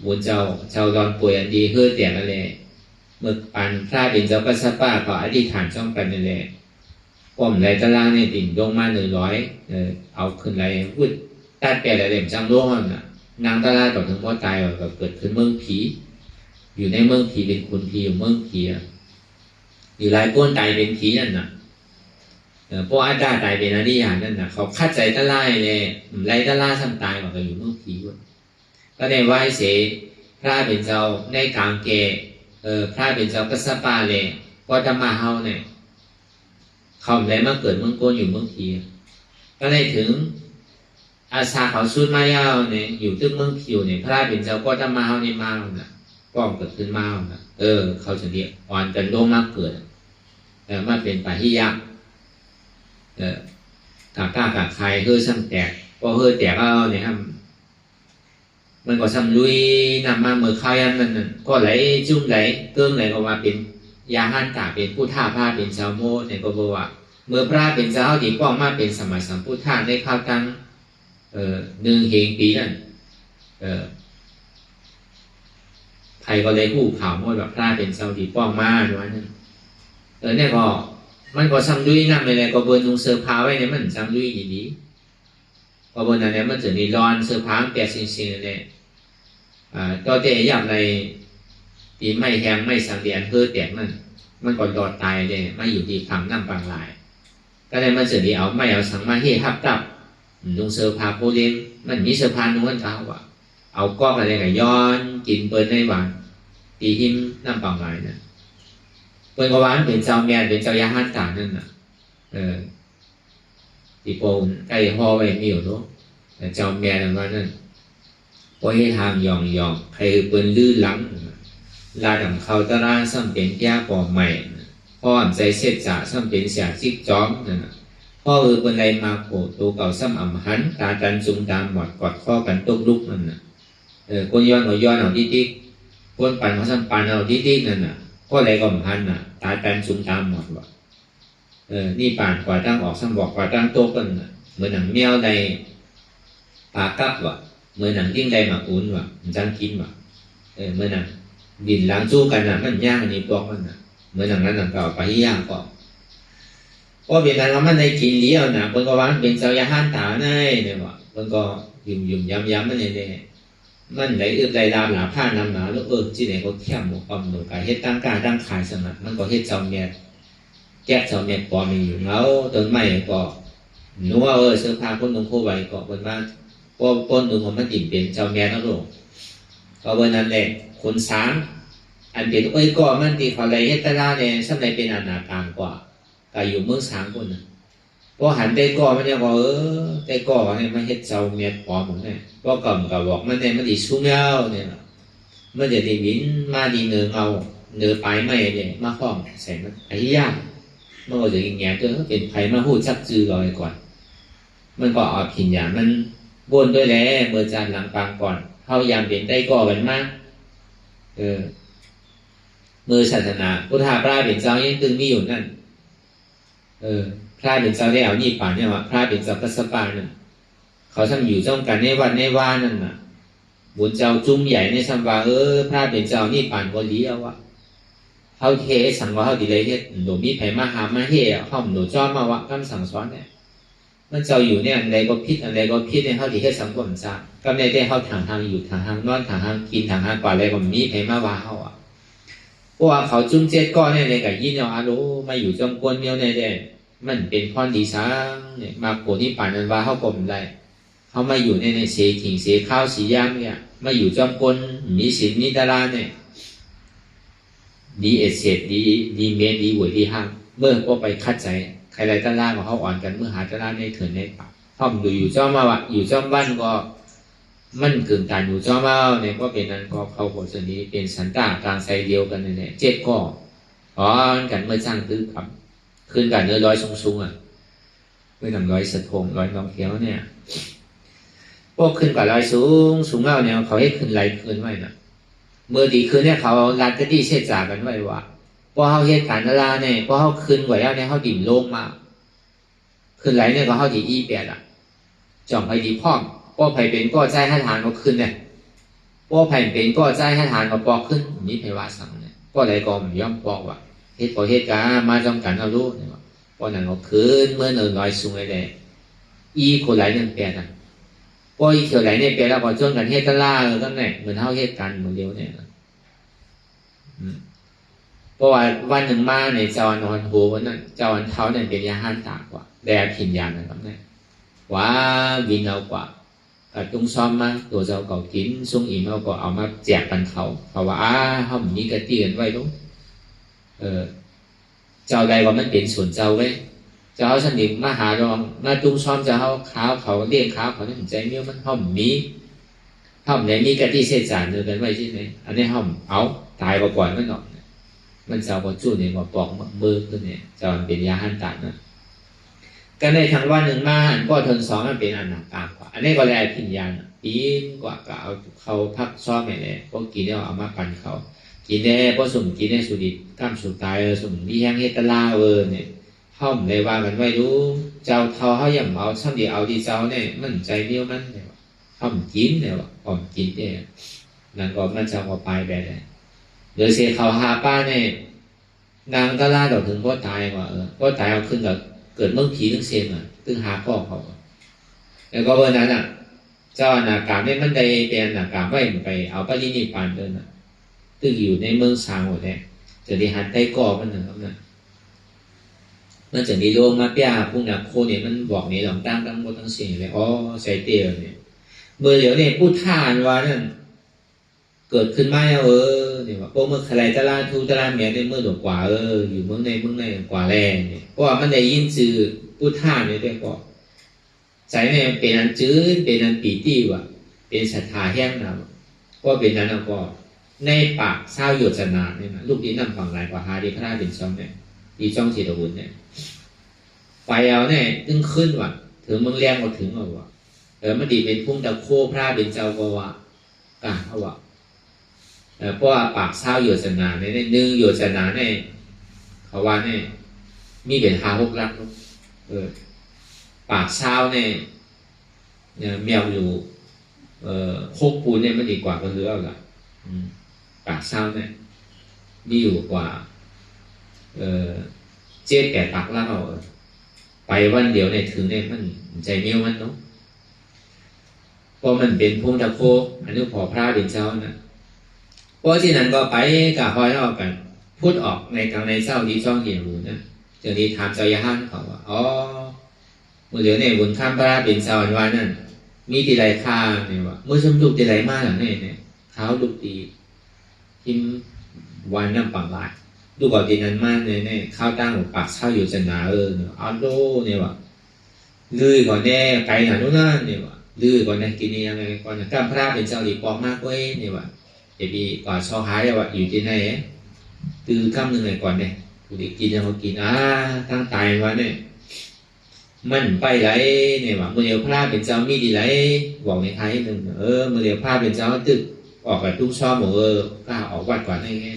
วนเจ้าดอนป่วยอันดีเฮือเตียงอะไรเมื่อปันพระเป็นเจ้ากัสสปะก็อธิษฐานช่องปันนั่นแหละป้อมไรตะล่างเนี่ยติ่งลงมา100เอาขึ้นไรพูดตัดแปดอะไรจังโลกน่ะนางตะล่าต่อถึงพ่อตายก็เกิดขึ้นเมืองผีอยู่ในเมืองผีเป็นคนผีอยู่เมืองผีอยู่หลายก้นตายเป็นผีนั่นน่ะพวกอาจารย์ตายเป็นอริยานั่นน่ะเขาคัดใจตะล่าเลยไรตะล่าซ้ำตายก็อยู่เมืองผีด้วยก็ได้ไหว้เสพระเป็นเจ้าในกลางเกพระเป็นเจ้ากัสสปะเลยก็จะมาเฮาเนี่ยเขาเลยมาเกิดเมืองโกนอยู่เมืองผีก็ได้ถึงอาชาเขาชุดมายาวเนี่ยอยู่ตึกเมืองผิวเนี่ยพระเป็นเจ้าก็จะมาเฮาในมาน่ะก็เกิดขึ้นมาน่ะเขาจะเรียกอ่อนกันโลกมากเกิดมาเป็นปะหิยะ กากล้ากากใครเฮ้ยซ้ำแตกพอเฮ้ยแตกเอาเนี่ยครับมันก็ซ้ำลุยนำมาเมื่อข้าวยันนั่นก็ไหลจุ่มไหลเกิ้งไหลออกมาเป็นยาหันตาเป็นผู้ท่าผ้าเป็นชาวโมเนี่ยก็บอกว่าเมื่อพระเป็นเจ้าดีป้องมาเป็นสมัยสัมพุทธาได้ข้าวตั้ง1 เหงปีนั่นใครก็เลยผู้ข่าวว่าแบบพระเป็นเจ้าดีป้องมาด้วยนั่นเนี่ยก็มันก็ซ้ำลุยนำเลยก็เบิร์นุงเสื้อผ้าไว้เนี่ยมันซ้ำลุยดีๆก็เบิร์นอะไรมันจะมีร้อนเสื้อผ้าแปดสิ่งเนี่ยตัวเตะยับในตีไม่แหงไม่สังเดียนเพื่อแตกมันก็รอดตายเลยไม่อยู่ที่คำน้ำบางลายก็เลยมันจะดีเอาไม่เอาสังมาเฮทับตับนุงเสื้อผ้าโพเดนมันมีเสื้อผ้านุ่งกันเท้าอ่ะเอาก้อนอะไรกับย้อนกินเปิดในบ้านตีหิมน้ำบางลายนะเปิดกวานเป็นเจ้าแม่เป็นเจ้ายาฮันตานั่นน่ะตีโปนใกล้ห่อไว้มีอยู่ตัวเจ้าแม่นั่นว่านั่นพอให้ทางยองใครเปิดลื่นหลังลาดังเขาตะลาซ้ำเป็นแก่ก่อใหม่พ่อใจเสียจ่าซ้ำเป็นเสียซิกจ้อมนั่นน่ะพ่อเป็นไรมาโผตัวเก่าซ้ำอ่ำหันตาจันจุงตามหมดกอดข้อกันตุกลุกนั่นน่ะคนย้อนเอาดิ๊กคนปั่นเขาซ้ำปั่นเอาดิ๊กนั่นน่ะก็อะไรก็หันน่ะตาจันจุงตามหมดว่ะนี่ป่านกว่าตั้งออกซ้ำบอกกว่าตั้งโต๊ะกันน่ะเหมือนหนังแมวในปากับว่ะเหมือนหนังยิ่งใดมาอุ่นว่ะมันจังกินว่ะเหมือนหนังดินล้างจู้กันน่ะมันย่างอันนี้บอกมันน่ะเหมือนหนังนั้นหนังเก่าไปย่างก่อนเพราะเป็นการว่ามันในกินเลี้ยวน่ะคนก็ว่าเป็นเจ้ายาหันตาในเนี่ยว่ะคนก็ยุ่มย้ำมันเนี่ยมันไหลไหลดามหลาผ้านำหนาแล้วที่ไหนก็เข้มหมดความหนุนกายเฮ็ดตั้งการตั้งขายสมัครมันก็เฮ็ดเจ้าเมียแก้เจ้าเมียปอมีอยู่แล้วต้นไม้ก็หนูว่าเสื้อผ้าคนนุ่งโคไว้ก็เป็นว่าพอต้นนุ่งมันติ่มเป็นเจ้าเมียนั่นหรอกก็วันนั้นแหละคนสามอันเป็นก็มันตีเขาอะไรเฮ็ดตะลาเนี่ยสมัยเป็นอนาคามกว่าก็อยู่เมืองสามคนน่ะพอหันได้ก่อมันจะบอกได้ก่อเนี่ยมันเฮ็ดเจ้าเมียปอมเนี่ยก็กำกับบอกมันเนี่ยมันดีชุ่มยาวเนี่ยมันจะดีวินมาดีเนื้อเอาเนื้อปลายไม่เนี่ยมาฟ้องใส่มันไอ้ยากมันก็จะอย่างเงี้ยก็เป็นไผมาพูดชักจือลอยก่อนมันก็เอาผินอย่างมันบนด้วยแหละเมื่อจานหลังปางก่อนเขายามเป็นได้ก่อกันมากมือศาสนาพุทธาพระเป็นเจ้ายังตึงมีอยู่นั่นพระเป็นเจ้าได้เอานี่ป่านเนี่ยว่าพระเป็นเจ้ากัสปานั่นเขาทำอยู่จ้องกันในวันในว่านั่นน่ะบุญเจ้าจุ้มใหญ่ในสัมวาพระเป็นเจ้านี่ป่านก็ดีเอาวะเขาเทสังว่าเขาดีเลยเฮ็ดหนูมีไผมาหามาเฮเขาหนูจ้อมาวะคำสั่งสอนเนี่ยมันเจ้าอยู่เนี่ยอะไรก็พิษอะไรก็พิษเนี่ยเขาดีเฮ็ดสังคมจ้าก็ในได้เขาทางอยู่ทางนอนทางกินทางกว่าอะไรก็มีไผมาว่าเขาอ่ะเพราะว่าเขาจุ้มเจ็ดก้อนเนี่ยเลยกับยี่เนาะอารู้มาอยู่จอมกวนเมียวในเด่มันเป็นพรดีสังเนี่ยมาโกนี่ป่านนั้นว่าเขากลมได้เขามาอยู่ในเสถิงเสข้าวสีย่างเนี่ยมาอยู่จอมกวนมีศีลมีตาราเนี่ยดีเสร็จดีเมดีหวยดีห้างเมื่อก็ไปคัดใจใครไรตาราของเขาอ่อนกันเมื่อหาตาราในเถินในป่าเขาอยู่จอมมาวะอยู่จอมบ้านก็มันเกินการอยู่จอมมาเนี่ยก็เป็นนั้นก็เขาบทสนี้เป็นสันตากลางไซเดียวกันเนี่ยเจ็ดก็อ่อนกันเมื่อสร้างตื้อครับขึ้นกันเนื้อร้อยสูงอ่ะเมื่อทำร้อยสะทงร้อยน้องเขียวเนี่ยพวกขึ้นกับร้อยสูงเล่าเนี่ยเขาให้ขึ้นไหลขึ้นไว้นะเมื่อดีขึ้นเนี่ยเขาลัดกระดี่เช็ดจ่ากันไว้ว่าพอเขาเหตุการณ์อะไรเนี่ยพอเขาขึ้นไหวแล้วเนี่ยเขาดิ่มลงมาขึ้นไหลเนี่ยก็เขาดีอีแปดอ่ะจ่องไปดีพ่อพอไผ่เป็นก็ใจให้ทานก็ขึ้นเนี่ยพอไผ่เป็นก็ใจให้ทานก็ปอกขึ้นนี่ไผ่ว่าสั่งเนี่ยก็อะไรก็ไม่ยอมปอกว่าเหตุพอเหตุการณ์มาจำกันเอารู้เนี่ยพอนั้นก็คืนเมื่อเนินลอยสูงเลยอีคนไหลเนี่ยแปลนะพออีเขียวไหลเนี่ยแปลแล้วพอจนกันเหตุล่าก็เนี่ยเหมือนเท่าเหตุการณ์เหมือนเดียวเนี่ยเพราะว่าวันหนึ่งมาในเจ้าวันนอนหัววันนั้นเจ้าวันเท้าเนี่ยเป็นยาหันตากว่าแดดผินยานะครับเนี่ยว่าวินเอากว่าตุ้งซ้อมมาตัวเจ้าเก่ากินซุ้งอิ่มเอามาแจกกันเขาว่าเขาเหมือนมีกระเตียนไว้ลูกเจ้าใดว่ามันเป็นส่วนเจ้าไว้เจ้าสนิทมาหาลองมาตุ้งซ้อมเจ้าเขาเลี้ยงเขาเนี่ยใจเนี้ยมันเขามีเนี่ยมีกระที่เศษจานเดินกันไว้ใช่ไหมอันนี้เขาเอาตายก่อนมันหน่อยมันเจ้าก็จู่เนี่ยมาปอกมือขึ้นเนี่ยเจ้าเป็นยาหันตัดนะ ก็ในทางว่าหนึ่งมาหันก็ทนสองมันเป็นอนาคากว่าอันนี้ก็เลยพิญญาณปีนกว่าก็เอาเขาพักซ้อมไปเลยพวกกินเนี่ยเอามาปั่นเขากินได้พวกสุ่มกินได้สุดิก้ามสุดตายสุ่มที่แห้งเฮตลาเนี่ยเข้าเลยว่ามันไม่รู้เจ้าเท่าเขาอย่างเอาช่างดีเอาดีเจ้าเนี่ยมันใจเดียวมันเนี่ยเข้ากินเนี่ยผมกินเนี่ยนั่นก็มันจะเอาไปแบบไหนเดี๋ยวเสียเขาหาป้าเนี่ยนางก็ล่าดอกถึงพ่อตายว่าพ่อตายเอาขึ้นกับเกิดเมื่อผีทั้งเสียงตึงหาพ่อเขาแล้วก็วันนั้นเจ้าอนาคาเนี่ยมันได้เป็นอนาคาไม่ไปเอาปรินิพพานเดินตึงอยู่ในเมืองสางหมดเลยจะได้หันใต้ก่อมันนะครับมันจะมีโลมาเปียพวกนักโคเนี่ยมันบอกเนี่ยหลังตั้งหมดทั้งสิ่งเลยอ๋อใส่เตี้ยเนี่ยเมื่อเดี๋ยวเนี่ยพูดท่านว่านั่นเกิดขึ้นมาเนี่ยว่าพวกเมื่อใครตะลาทูตะลาเมียในเมื่อหลวงกว่าอยู่เมืองในกว่าแรงเนี่ยเพราะว่ามันได้ยินชื่อพูดท่านเนี่ยได้ก็ใจเนี่ยเป็นอันจื้อเป็นอันปีติว่ะเป็นศรัทธาแห้งนะก็เป็นนั้นก็ในปากเศร้าหยดสนาเนี่ยนะลูกนี้นำฝั่งหลายกว่าหาดีพระราชเป็นช่องเนี่ยดีช่องเทตบุญเนี่ยไฟเอาเนี่ยตึ้งขึ้นว่ะถึงเมืองแรงก็ถึงเอาว่ะมันดีเป็นพุ่งตะโคพระเป็นเจ้าก็ว่ากะเอาว่ะเพราะว่าปากเศร้าหยดสนาเนี่ยนึ่งหยดสนาเนี่ยเขาว่าเนี่ยมีเป็นหาหกลักปากเศร้าเนี่ยแมวอยู่โคกปูนเนี่ยมันดีกว่าก็เลือกล่ะปากเศร้าเนี่ยมีอยู่กว่าเจ็ดแปดปากลักเอาไปวันเดียวเนี่ยถึงเนี่ยมันใจเมียวมันเนาะเพราะมันเป็นพุ่งตะโคอันนี้พอพระเป็นเจ้านะเพราะที่นั้นก็ไปกับคอยเล่ากันพูดออกในกลางในเศร้าที่ช่องเหี่ยวนะเจอที่ถามเจ้าย่าฮั่นเขาว่าอ๋อเมื่อเดี๋ยวเนี่ยบนข้ามพระเป็นเจ้าวันนั้นมีตีไรค่าเนี่ยว่าเมื่อชมลูกตีไรมากหลังเนี่ยเท้าลูกตีทิมวันน้ำปังลายดูก่อนตีนั้นมากเนี่ยข้าวตั้งหัวปากเช่าอยู่จะหนาเนี่ยอัลโดเนี่ยว่าลือก่อนเนี่ยไก่หนาโน่นนั่นเนี่ยว่าลือก่อนเนี่ยกินนี่ยังไงก่อนข้ามพระเป็นเจ้าดีปอกมากเว้ยเนี่ยว่าจะดีก่อนชอหายว่าอยู่ที่ไหนตือข้ามหนึ่งเลยก่อนเนี่ยผู้ดีกินยังเขากินตั้งตายว่าเนี่ยมันไปไหลเนี่ยว่าเมื่อเดียวพระเป็นเจ้ามีดีไหลบอกในไทยหนึ่งเมื่อเดียวพระเป็นเจ้าตึกออกกับตุ้งชอบหมดกล้าออกวัดก่อนได้ไง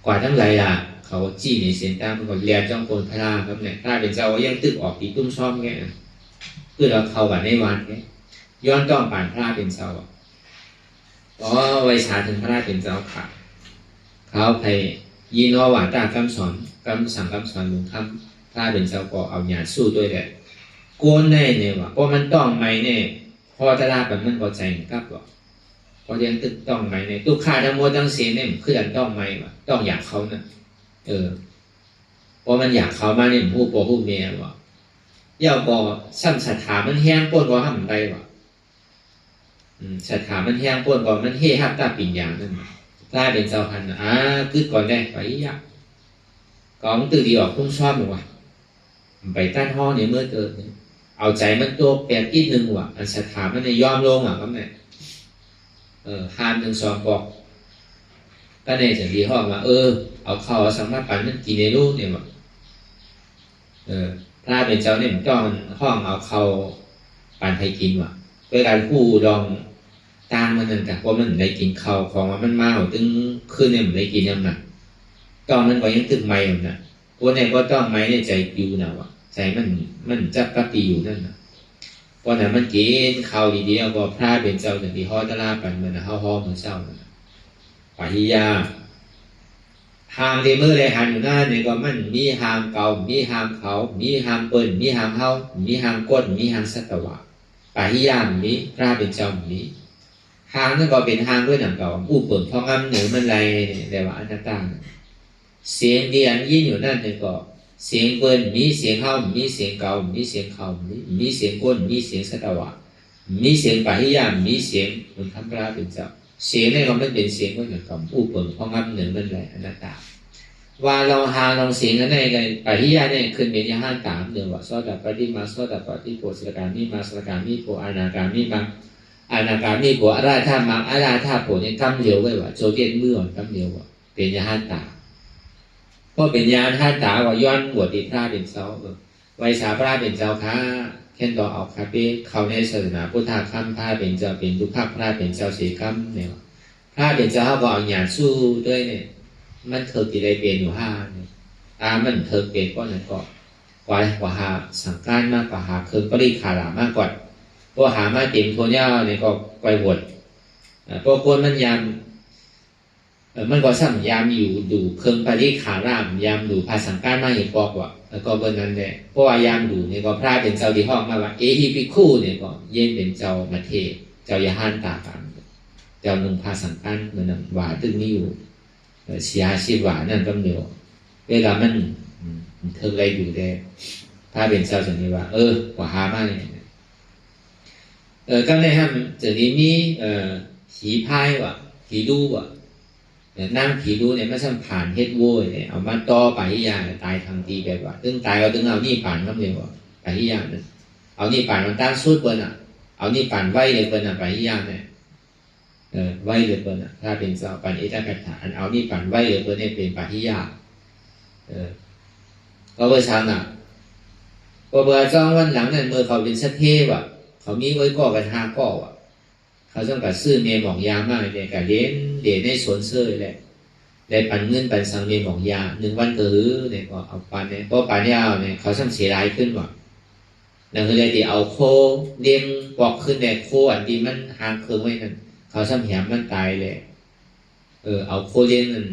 กว่าทั้งหลายล่ะเขาจี้ในเสียงตามมันก็เรียนจ้องคนพระครับเนี่ยพระเป็นเจ้ายังตึกออกตีตุ้งชอบไงเพื่อเราเข้ากันในวันไงย้อนต้องผ่านพระเป็นเจ้าไว้ชาถึงพระเป็นเจ้าค่ะเขาไปยีนอว่าตาคำสอนคำสั่งคำสอนหนึ่งคำพระเป็นเจ้าก็เอาหยาสู้ด้วยแหละโกนแน่เนี่ยว่าเพราะมันต้องไหมเนี่ยพอตลาดแบบมันพอใจครับว่าพอเรียนตึกต้องไหมเนี่ยตุกขาทั้งหมดทั้งเสียเนี่ยคืออันต้องไหมว่าต้องอยากเขานะเพราะมันอยากเขามาเนี่ยผู้ปกผู้เมียว่าเย่าก็ซ้ำศรัทธามันแห้งป้นก็ห้ามได้ว่าศรัทธามันแห้งป้นก็มันเฮ่ฮับตาปิ่นอย่างนั่นพระเป็นเจ้าพันคือก่อนได้ไปยากก็มันตื่นดีออกทุ่งชอบหนูว่ะไปต้านห้อเนี่ยเมื่อเกิดเอาใจมันตัวแปดอีกหนึ่งว่ะอันศรัทธามันในยอมลงครับเนี่ยห้ามหนึ่งสองบอกก็ในถึงดีห้องว่าเอาเข้าสังมาปันมันกินในลูกเนี่ยว่ะพระเป็นเจ้าเนี่ยมันต้องห้องเอาเข้าปันให้กินว่ะโดยการผู้ลองตามมันนั่นแต่เพราะมันได้กินข้าวของมันมาตึงขึ้นเนี่ยมันได้กินยังไงตอนมันก็ยังตึกไม่อยู่นะวันนี้ก็ต้องไม่ในใจอยู่นะว่ะใจมันจับกระปีอยู่นั่นนะเพราะนั้นมันกินข้าวดีๆก็พระเป็นเจ้าถึงที่ห่อตะลาปันมันห่อเหมือนเจ้าปาหิยาหางที่มือเลยหันอยู่หน้าเนี่ยก็มันมีหางเก่ามีหางเขามีหางเปิ้ลมีหางเฮามีหางก้นมีหางสัตวะปาหิยามีพระเป็นเจ้ามีหางนั่นก็เป็นหางด้วยหนังเก่าผู้เปิดท้องอ้ำเหนือมันไรแต่ว่าอนัตตาเสียงที่อันยินอยู่นั่นเนี่ยก็เสียงเปิ้ลมีเสียงเฮามีเสียงเก่ามีเสียงเขามีเสียงก้นมีเสียงสัตวะมีเสียงปาหิยามีเสียงมันทำพระเป็นเจ้าเสียงนี่ก็ไม่เป็นเสียงก็เหมือนกับผู้เปิดท้องอ้ำเหนือมันไรอนัตตาว่าเราหาลองเสียงกันได้ไงปาหิยาเนี่ยขึ้นเป็นยาห้าตามเดือว่าโสดาปฏิมาโสดาปฏิโพสกามิมาสกามิโพอนาคามิมาอนาคามิโพอาราธามังอาราธาโพเนี่ยกำเดียวไว้ว่าโจเตียนเมื่อกำเดียวว่าเป็นยาห้าตาเพราะเป็นยาห้าตาว่าย้อนบวชติดพระเป็นเสา ไว้สาพระเป็นเจ้าค่ะแค่ต่อเอาครับพี่เขาในศาสนาพุทธคำพระเป็นเจ้าเป็นทุกภาคพระเป็นเจ้าสีคำเนี่ยพระเป็นเจ้าเขาก็เอาหยาดสู้ด้วยเนี่ยมันเถิดกี่ได้เป็นอยู่5เนี่ยมันเถิดเป็นก็นั่นก็กว่าหาสังการมากกว่าหาเคิงก็รีขาหลามากกว่าพวกหามาเต็มโทนย่าเนี่ยก็ไปหวดพวกคนมันยามมันก็ซ้ำยามอยู่ดูเคิงปริขารามยามดูภาสังการมาเห็นบอกว่าแล้วก็เบอร์นั้นแหละเพราะว่ายามดูเนี่ยก็พระเป็นเจ้าที่ห้องมาว่าฮิปิคู่เนี่ยก็เย็นเป็นเจ้ามาเทเจ้ายาฮันตากันเจ้าหนึ่งภาสังการเหมือนว่าตึงนี้อยู่เสียชีว่านั่นก็เดียวเวลามันเธออะไรอยู่ได้พระเป็นเจ้าจะนี่ว่ากว่าหามากเนี่ยก็ในห้ามจะนี้มีผีพายว่ะผีดูว่ะนั่งผีดูเนี่ยไม่ใช่ผ่านเฮ็ดโว้ยเนี่ยเอามาต่อไปยาตายทางตีแบบว่าตึงตายเอาตึงเอานี่ผ่านน้ำเร็วไปยาเนี่ยเอานี่ผ่านมันตั้งสุดเปิ้ลอ่ะเอานี่ผ่านไว้เลยเปิ้ลอ่ะไปยาเนี่ยไว้เลยเปิ้ลอ่ะถ้าเป็นเจ้าปันเอตกถาเอานี่ผ่านไว้เลยเปิ้ลเนี่ยเป็นปฏิยาก็เบอร์ช้างอ่ะก็เบอร์จ้องวันหลังเนี่ยเมื่อเขาเป็นสัตเทพอ่ะเขามีไว้ก่อกัน5ก่ออ่ะเขาต้องการซื้อเมย์หมอกยามากเลยการเลี้ยงในสวนเสื้อแหละได้ปันเงินปันสังเมย์หมอกยา1 วันก็เนี่ยก็เอาปันเนี่ยเพราะปันเนี่ยเอาเนี่ยเขาช่างเสียรายขึ้นว่ะนั่นคือเลยที่เอาโคเลี้ยงปอกขึ้นเนี่ยโคอันที่มันห่างเคิงไว้นั่นเขาช่างแหมมันตายเลยเอาโคเลี้ยงนั่น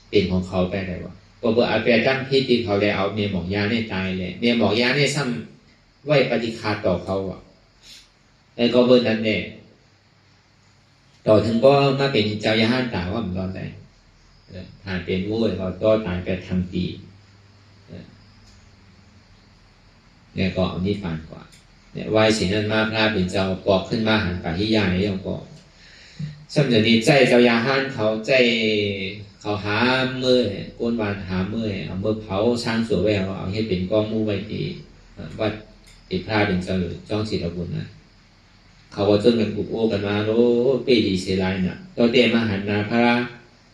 เป็นของเขาไปได้ว่ะก็เบอร์อาเปียตั้งพิธีเขาเลยเอาเมย์หมอกยาเนี่ยตายเลยเมย์หมอกยาเนี่ยซ้ำไว้ปฏิฆาต่อเขาอ่ะแต่ก็เบอร์นั้นเนี่ยต่อถึงก็มาเป็นเจ้ายาฮันตาว่ามันร้อนได้ผ่านเป็นวุ้ยเขาก็ตายไปทำปีเนี่ยก็เอานี่ผ่านกว่าเนี่ยไหวสิ่งนั้นมาพระเป็นเจ้าปอกขึ้นมาหันไปที่ยาเนี่ยยังก็สมัยนี้ใจเจ้ายาฮันเขาใจเขาหาเมื่อก้นวานหาเมื่อเอาเมื่อเผาสร้างสวยไว้เอาให้เป็นก้อนมูไว้ที่วัดติพระเป็นเจ้าจ้องศิลบุญนะเขาก็จนกันกุบโอกันมาโอ้เปดีเสียไรเนี่ยตัวเตมาหันนาพระ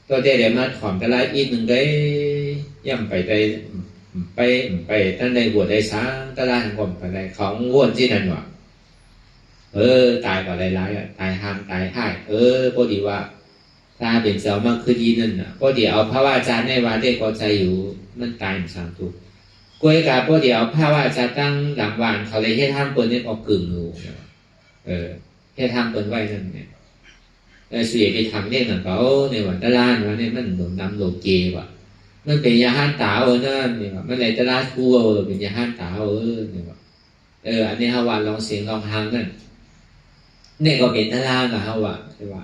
ตัวเตเดี๋ยวมาถอมตะไลอีกหนึ่งได้ย่ำไปตั้งในบวชได้ช้างตะไลหันก่อนไปได้ของว้วนที่นั่นวะตายก่อนหลายๆตายห้ามตายให้พอดีว่าถ้าเป็นเจ้ามากคือดีนั่นน่ะพอดีเอาพระว่าจารย์ในวันได้ก็ใจอยู่มันตายสามทุกกล้วยกาพอดีเอาพระว่าจารย์ตั้งหลังวานเขาเลยให้ท่านเปิดเนี่ยออกกึ่งอยู่แค่ทำเปิดไว้นั่นเนี่ยสุยไปทำเนี่ยหนังเขาในวันตะลานวันนี้มันโดนน้ำโลเกว่ะมันเป็นยาฮันตานั่นเนี่ยมันอะไรตะลาทัวเป็นยาฮันตาเนี่ยว่ะอันนี้ฮาวานลองเสียงลองทางนั่นเนี่ยก็เป็นตะลานกับฮาวาใช่ป่ะ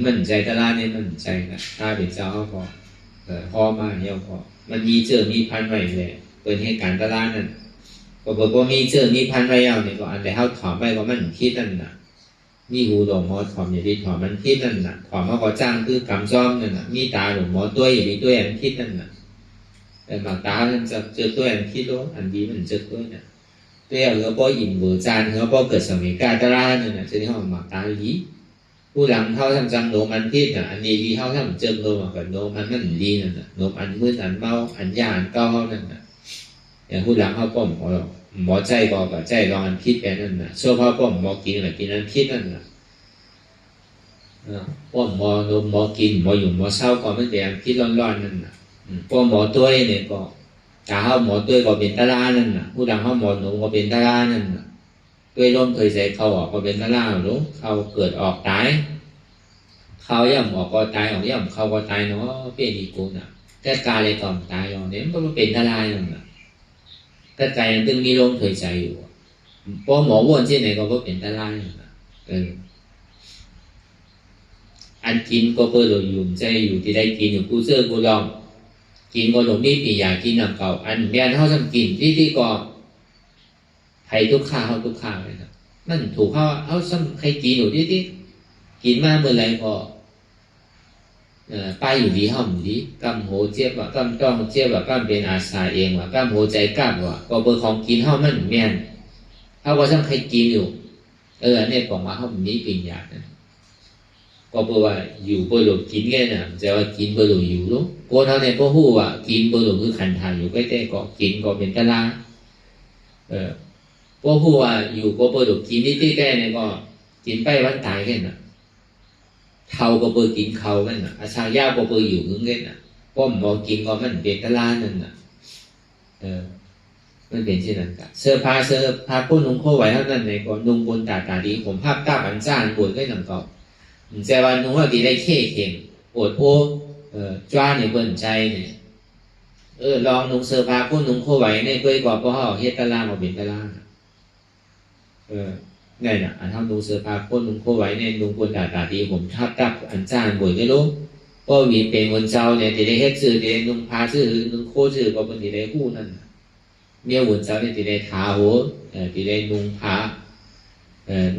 มันใจตะลานเนี่ยมันใจนะถ้าเป็นเจ้าเขาพอพอมาเนี่ยพอมันมีมีพันไว้เลยเปิดให้การตะลานนั่นก็บอกว่ามีพันไว้เอาเนี่ยก็อันแต่เขาถอมไปก็มันคิดนั่นน่ะมีหูหลงหมอถอมอย่างที่ถอมมันคิดนั่นน่ะถอมเขาก็จ้างคือกำซ้อมนั่นน่ะมีตาหลงหมอตัวอย่างที่ตัวอันคิดนั่นน่ะแต่บางตาท่านจะเจอตัวอันคิดโลอันดีมันเจอตัวเนี่ยตัวอย่างเขาบอกอิ่มเบื่อจานเขาบอกเกิดสมัยกาตราเนี่ยน่ะจะที่เขาหมักตาดีผู้หลังเขาทำจังโนมันคิดน่ะอันนี้ที่เขาทำเจอโนมากับโนมันดีนั่นน่ะโนอันมืดอันเมาอันยาอันเก้าเขานั่นน่ะอย่างผู้หลังเขาป้อมของเราหมอใจก็กับใจลองอันคิดแบบนั้นนะชั่วพ่อป้อมหมอกินอะไรกินอันคิดนั่นนะป้อมหมอนมหมอกินหมออยู่หมอเศร้าก็ไม่แต่อันคิดร้อนๆนั่นนะป้อมหมอตัวเนี่ยก็ตาเขาหมอตัวก็เป็นตาลานั่นนะผู้ดังเขาหมอหนุ่มก็เป็นตาลานั่นนะด้วยลมเคยใส่เขาออกก็เป็นตาลาหรือเขาเกิดออกตายเขาย่ำออกก็ตายออกย่ำเขาก็ตายเนาะเป็นอีกูน่ะแต่กาเลยก่อนตายอย่างนี้มันก็เป็นตาลาอย่างนั้นก็ใจมันตึงมีลมถอยใจอยู่เพราะหมอวนที่ไหนก็เป็นตาลายอันกินก็เพื่อเราอยู่ใจอยู่ที่ได้กินอยู่กูเสื้อกูลองกินก็หลงนี่ปีอยากกินน้ำเก่าอันแม่เขาทำกินที่ก็ไผ่ทุกข้าวเขาทุกข้าวเลยนะมันถูกเขาซ้ำใครกินอยู่ที่กินมาเมื่อไรก็ไปอยู่ดีห้องดีกำโหเจี๊ยบว่ากำต้องเจี๊ยบว่ากำเป็นอาสาเองว่ากำโหใจกล้าว่ะก็เบอร์ของกินห้องมันแม่นเขาก็ช่างใครกินอยู่อันนี้บอกมาห้องนี้ปีนยากนะก็ ก็บอกว่าอยู่บ่หลบกินแค่น่ะแต่ว่ากินบ่หลบอยู่ลูกคนเฮาเนี่ยบ่ฮู้ว่ากินบ่หลบคือขันธ์ทางอยู่ใกล้ๆก็กินก็เป็นตะลาบ่ฮู้ว่าอยู่ก็บ่หลบกินนี่ใกล้ๆเนี่ยก็กินไปวันตายแค่น่ะเฒ่าก็บ่กินข้าวกันน่ะอาชายาก็บ่อยู่คือกันน่ะป้อมบ่กินก็มันเป็นตะลานั่นน่ะมันเป็นเช่นนั้นกันเสื้อผ้าผู้นุ่งโคไว้เท่านั้นในก็นุ่งบนตาดีผมภาพตาบันจ้านปวดก็หนังก็แต่ว่านุ่งว่าดีได้เข้เข่งปวดโพจ้าในเบิ่นใจเนี่ยลองนุ่งเสื้อผ้าผู้นุ่งโคไว้ในก็กว่าพ่อเฮ็ดตะลามาเป็นตะลาไงน่ะอันเท่านุ่งเสื้อผ้าผู้นุ่งโคไว้ในนุ่งบนตาดีผมภาพตาอันจ้านปวดก็รู้ก็มีเป็นคนเจ้าเนี่ยที่ได้เฮ็ดซื้อที่ได้นุ่งผ้าซื้อนุ่งโคซื้อก็เป็นที่ได้ฮู้นั่นเมียหุ่นเจ้าเนี่ยที่ได้ทาหัวที่ได้นุ่งผ้า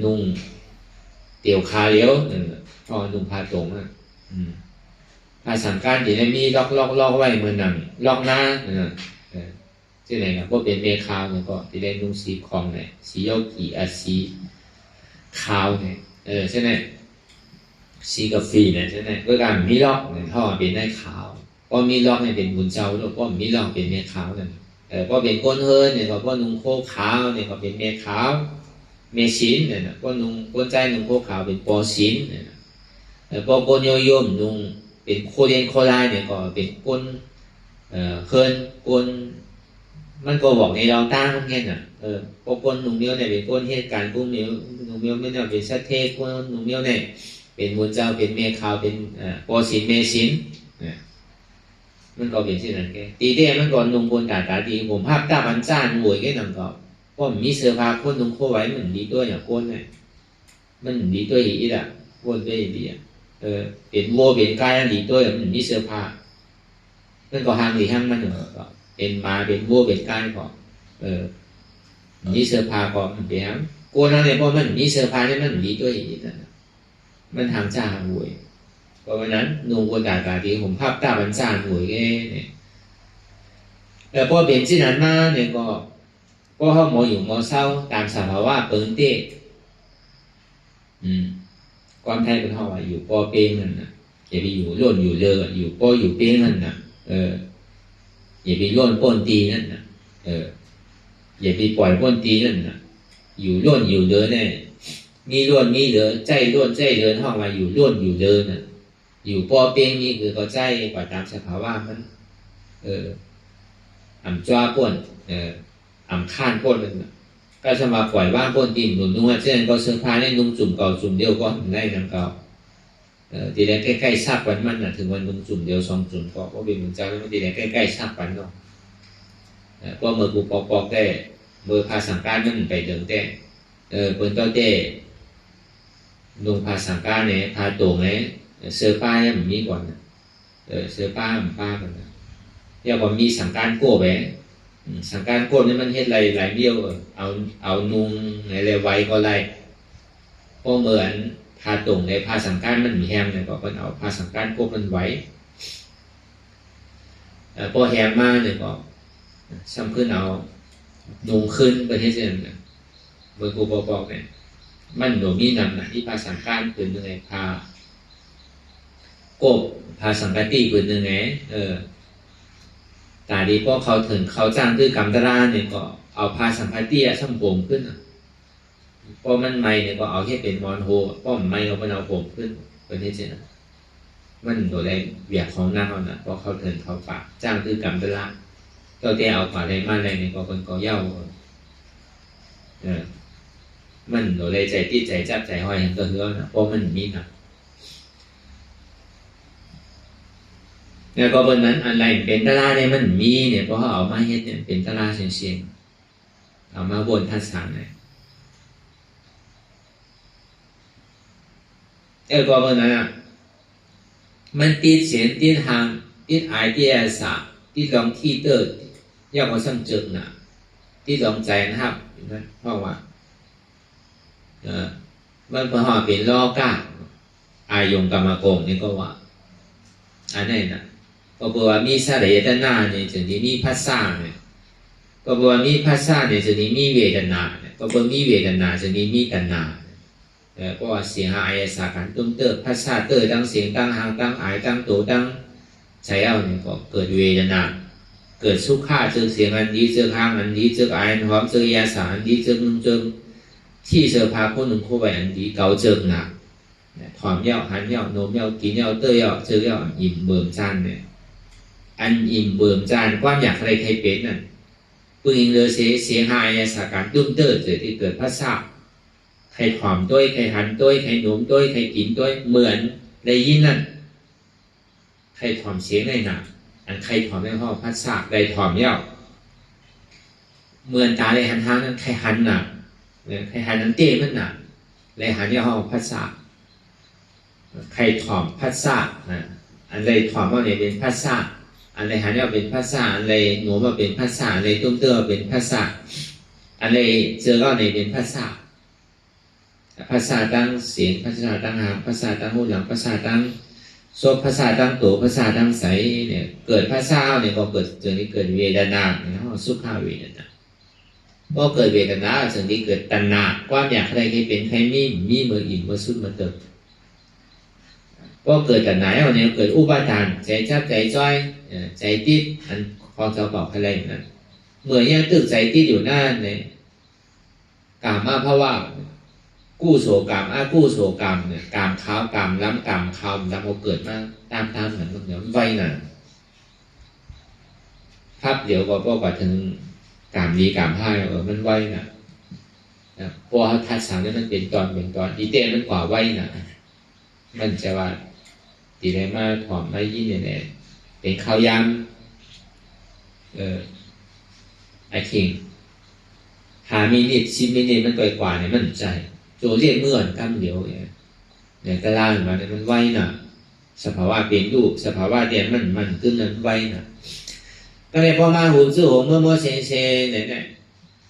นุ่งเตี่ยวคาเลี้ยวพอนุ่งผ้าตรงผ้าสังการที่ได้มีล็อกไว้เหมือนหนังล็อกหน้าที่ไหนครับก็เป็นเมฆาวเนี่ยก็ที่ได้นุ่งสีคองเนี่ยสีโยกีสีขาวเนี่ยใช่ไหมสีกาแฟเนี่ยใช่ไหมก็การมีล็อกเนี่ยท่อเป็นได้ขาวก็มีล็อกเนี่ยเป็นหุ่นเจ้าแล้วก็มีล็อกเป็นเมฆาวนั่นก็เป็นก้นเฮิร์นเนี่ยก็นุ่งโคขาวเนี่ยก็เป็นเมฆขาวเมชินเนี่ยก็นุ่งก้นใจนุ่งโคขาวเป็นปอชินเนี่ยพอก้นโยมนุ่งเป็นโคเรียนโคลายเนี่ยก็เป็นก้นเฮิร์นก้นมันก็บอกในเราตั้งแค่น่ะพอก้นนุ่งเมียวเนี่ยเป็นก้นเหตุการณ์ก้นเมียวนุ่งเมียวไม่ได้เป็นสัตเทศก้นนุ่งเมียวเนี่ยเป็นบุญเจ้าเป็นเมฆขาวเป็นปอชินเมชินมันก็เป็นเช่นนั้นแกตีเด้มันก่อนนุ่งบนตาดีผมภาพตาบันจ้านหวยแค่นั่งก็มีเสื้อผ้าคนนุ่งโคไว้มันดีตัวอย่างคนเนี่ยมันดีตัวอีกอ่ะคนตัวดีอ่ะเป็นวัวเป็นกายดีตัวมันมีเสื้อผ้ามันก็ห้างดีห้างมันก็เป็นมาเป็นวัวเป็นกายก็มีเสื้อผ้าก็มันเป็นห้างคนนั้นเนี่ยพอมันมีเสื้อผ้าเนี่ยมันดีตัวอีกนั่นมันทางจ้าหวยเพราะฉะนั้นนุ่งบนตาดีผมภาพตาบันจ้านหวยแกเนี่ยแต่พอเป็นเช่นนั้นมาเนี่ยก็เขาหมออยู่หมอเศร้าตามสภาวะเปิงเต้ความไทยเป็นห้องว่าอยู่ปอเป้งนั่นนะอย่าไปอยู่ร่นอยู่เลออยู่ปออยู่เป้งนั่นนะอย่าไปร่นป้นตีนั่นนะอย่าไปปล่อยป้นตีนั่นนะอยู่ร่นอยู่เลอเนี่ยมีร่นมีเลอใจร่นใจเลอห้องว่าอยู่ร่นอยู่เลอน่ะอยู่ปอเป้งนี่คือเขาใจกว่าตามสภาวะมันอ่ำจ้าป้นอ่ำข้านป้นนั่นนะก็จะมาปล่อยว่างป้นตีหนุนนุ่งเช่นก็เสื้อผ้าในนุ่งจุ่มเก่าจุ่มเดียวก็ได้นั่งเก่าทีแรกใกล้ๆทราบวันมันนะถึงวันนุ่งจุ่มเดียวสองจุ่มก็เป็นเหมือนเจ้าแล้วทีแรกใกล้ๆทราบวันเนาะก็เมื่อกูปอกได้เมื่อพาสังการมันไปเดิมแต่เปิดต่อแต่นุ่งพาสังการเนี่ยพาโต่งเนี่ยเสื้อผ้าเนี่ยมันมีก่อนเสื้อผ้ามันป้ากันนะเรียกว่ามีสังการโก้ไปสังการโก้นี่มันเฮ็ดหลายเดียวเอานุ่งอะไรไว้ก็ไรเพราะเหมือนพาตรงในพาสังการมันมีแฮมเนี่ยก็เป็นเอาพาสังการโก้มันไว้พอแฮมมาเนี่ยก็ซ้ำขึ้นเอานุ่งขึ้นประเทศเนี่ยเมื่อกูบอกเนี่ยมันโดมีนำนะที่พาสังการเป็นยังไงพาโก้พาสังการตีเป็นยังไงตาดีพอเขาถึงเขาจ้างด้วยกรรมตราเนี่ยก็เอาพาสังฆเตี้ยช่างผมขึ้นพอมันไม่เนี่ยก็เอาแค่เป็นมอนโฮป้อมไม่เอาผมขึ้นเป็นที่เจนะมันโดยได้เบียดของหน้าเขาน่ะพอเขาถึงเขาฝากจ้างด้วยกรรมตราเจ้าเตี้ยเอาฝาได้มาอะไรเนี่ยก็คนก็เย่ามันโดยได้ใจที่ใจจับใจห้อยเห็นตัวเหือนะเพราะมันมีหนักเนี่ยก็บนนั้นอะไรเป็นตลาเนี่ยมันมีเนี่ยเพราะเขาเอามาเฮ็ดเนี่ยเป็นตลาเชียงเอามาบนทัศน์เนี่ยก็บนนั้นอ่ะมันติดเสียนติดหางติดไอเดียสาติดลองที่เติร์ดย่อมาสั่งจึกน่ะติดลองใจนะครับนะเพราะว่ามันพอหอเป็นล้อก้าอายงกรรมโกงนี่ก็ว่าอันนี้นะก็บอกว่ามีสระเวทนาเนี่ยจะมีภาษาเนี่ยก็บอกว่ามีภาษาเนี่ยจะมีเวทนาเนี่ยก็บอกมีเวทนาจะมีตัณหา เพราะว่าเสียงอายสาการตุ้มเตอร์ภาษาเตอร์ตั้งเสียงตั้งหางตั้งอายตั้งตัวตั้งใช้เอาเนี่ยก็เกิดเวทนาเกิดสุขาเจอเสียงอันดีเจอหางอันดีเจออายหอมเจอยาสาอันดีเจอนุ่งเจอที่เจอพาคนหนึ่งคู่ไปอันดีเก่าเจอหนักถอมเย้าหันเย้าโน้มเย้ากินเย้าเตอเย้าเจอเย้าอิ่มเบิ่มจานเนี่ยอันอิ่มเบิ่มจานความอยากอะไรใครเป็นนั่นปืนเลยเสียงอายสาการตุ้มเตอร์เกิดที่เกิดภาษาใครถอมด้วยใครหันด้วยใครโน้มด้วยใครกินด้วยเหมือนได้ยินนั่นใครถอมเสียงได้หนักอันใครถอมได้ห้อภาษาได้ถอมเย้าเหมือนตาได้หันทางนั้นใครหันหนักใครหันนั้นเต้มันหนักได้หันเย้าห้อภาษาใครถอมภาษาอันใดถอมว่าเนี่ยเป็นภาษาอันใดหันเย้าเป็นภาษาอันใดโน้มว่าเป็นภาษาอันใดตุ้มเตื้อเป็นภาษาอันใดเจอก็ในเป็นภาษาภาษาตั้งเสียงภาษาตั้งหางภาษาตั้งหูหลังภาษาตั้งโซภาษาตั้งตัวภาษาตั้งใสเนี่ยเกิดภาษาเนี่ยก็เกิดจึงนี้เกิดเวทนาเนี่ยเขาสุขาเวทนาก็เกิดเวทนาจึงนี้เกิดตัณหาความอยากใครใครเป็นใครมีเมื่ออิ่มเมื่อสุดเมื่อเติมก็เกิดตัณหาเอาเนี่ยเกิดอุปาทานใจชับใจจ้อยใจติดอันพอจะบอกอะไรนั้นเมื่อยังตึกใจติดอยู่นั่นเนี่ยกามาภาวะกู้โสกรรมกู้โสกรรมเนี่ยกรรมข้าวกรรมล้ำกรรมข้าวล้ำเอาเกิดมาตามเหมือนเดี๋ยวไว้น่ะภาพเดี๋ยวก็ถึงกรรมดีกรรมให้มันไว้น่ะพอทัดสามเนี่ยมันเป็นตอนดีเต้มันกว่าไว้น่ะมันจะว่าตีได้มาถอมไม่ยิ่งเนี่ยเป็นข้าวยำไอ้คิง5 มินิ10 มินิมันกว่าเนี่ยมันใจโจเรียกเมื่อนกำเดียวเนี่ยก็ล่างมาเนี่ยมันไวน่ะสภาวะเปลี่ยนรูปสภาวะเดียนมันขึ้นนั้นไวน่ะก็เลยพอมาหูซื่อหูเมื่อเซเนี่ย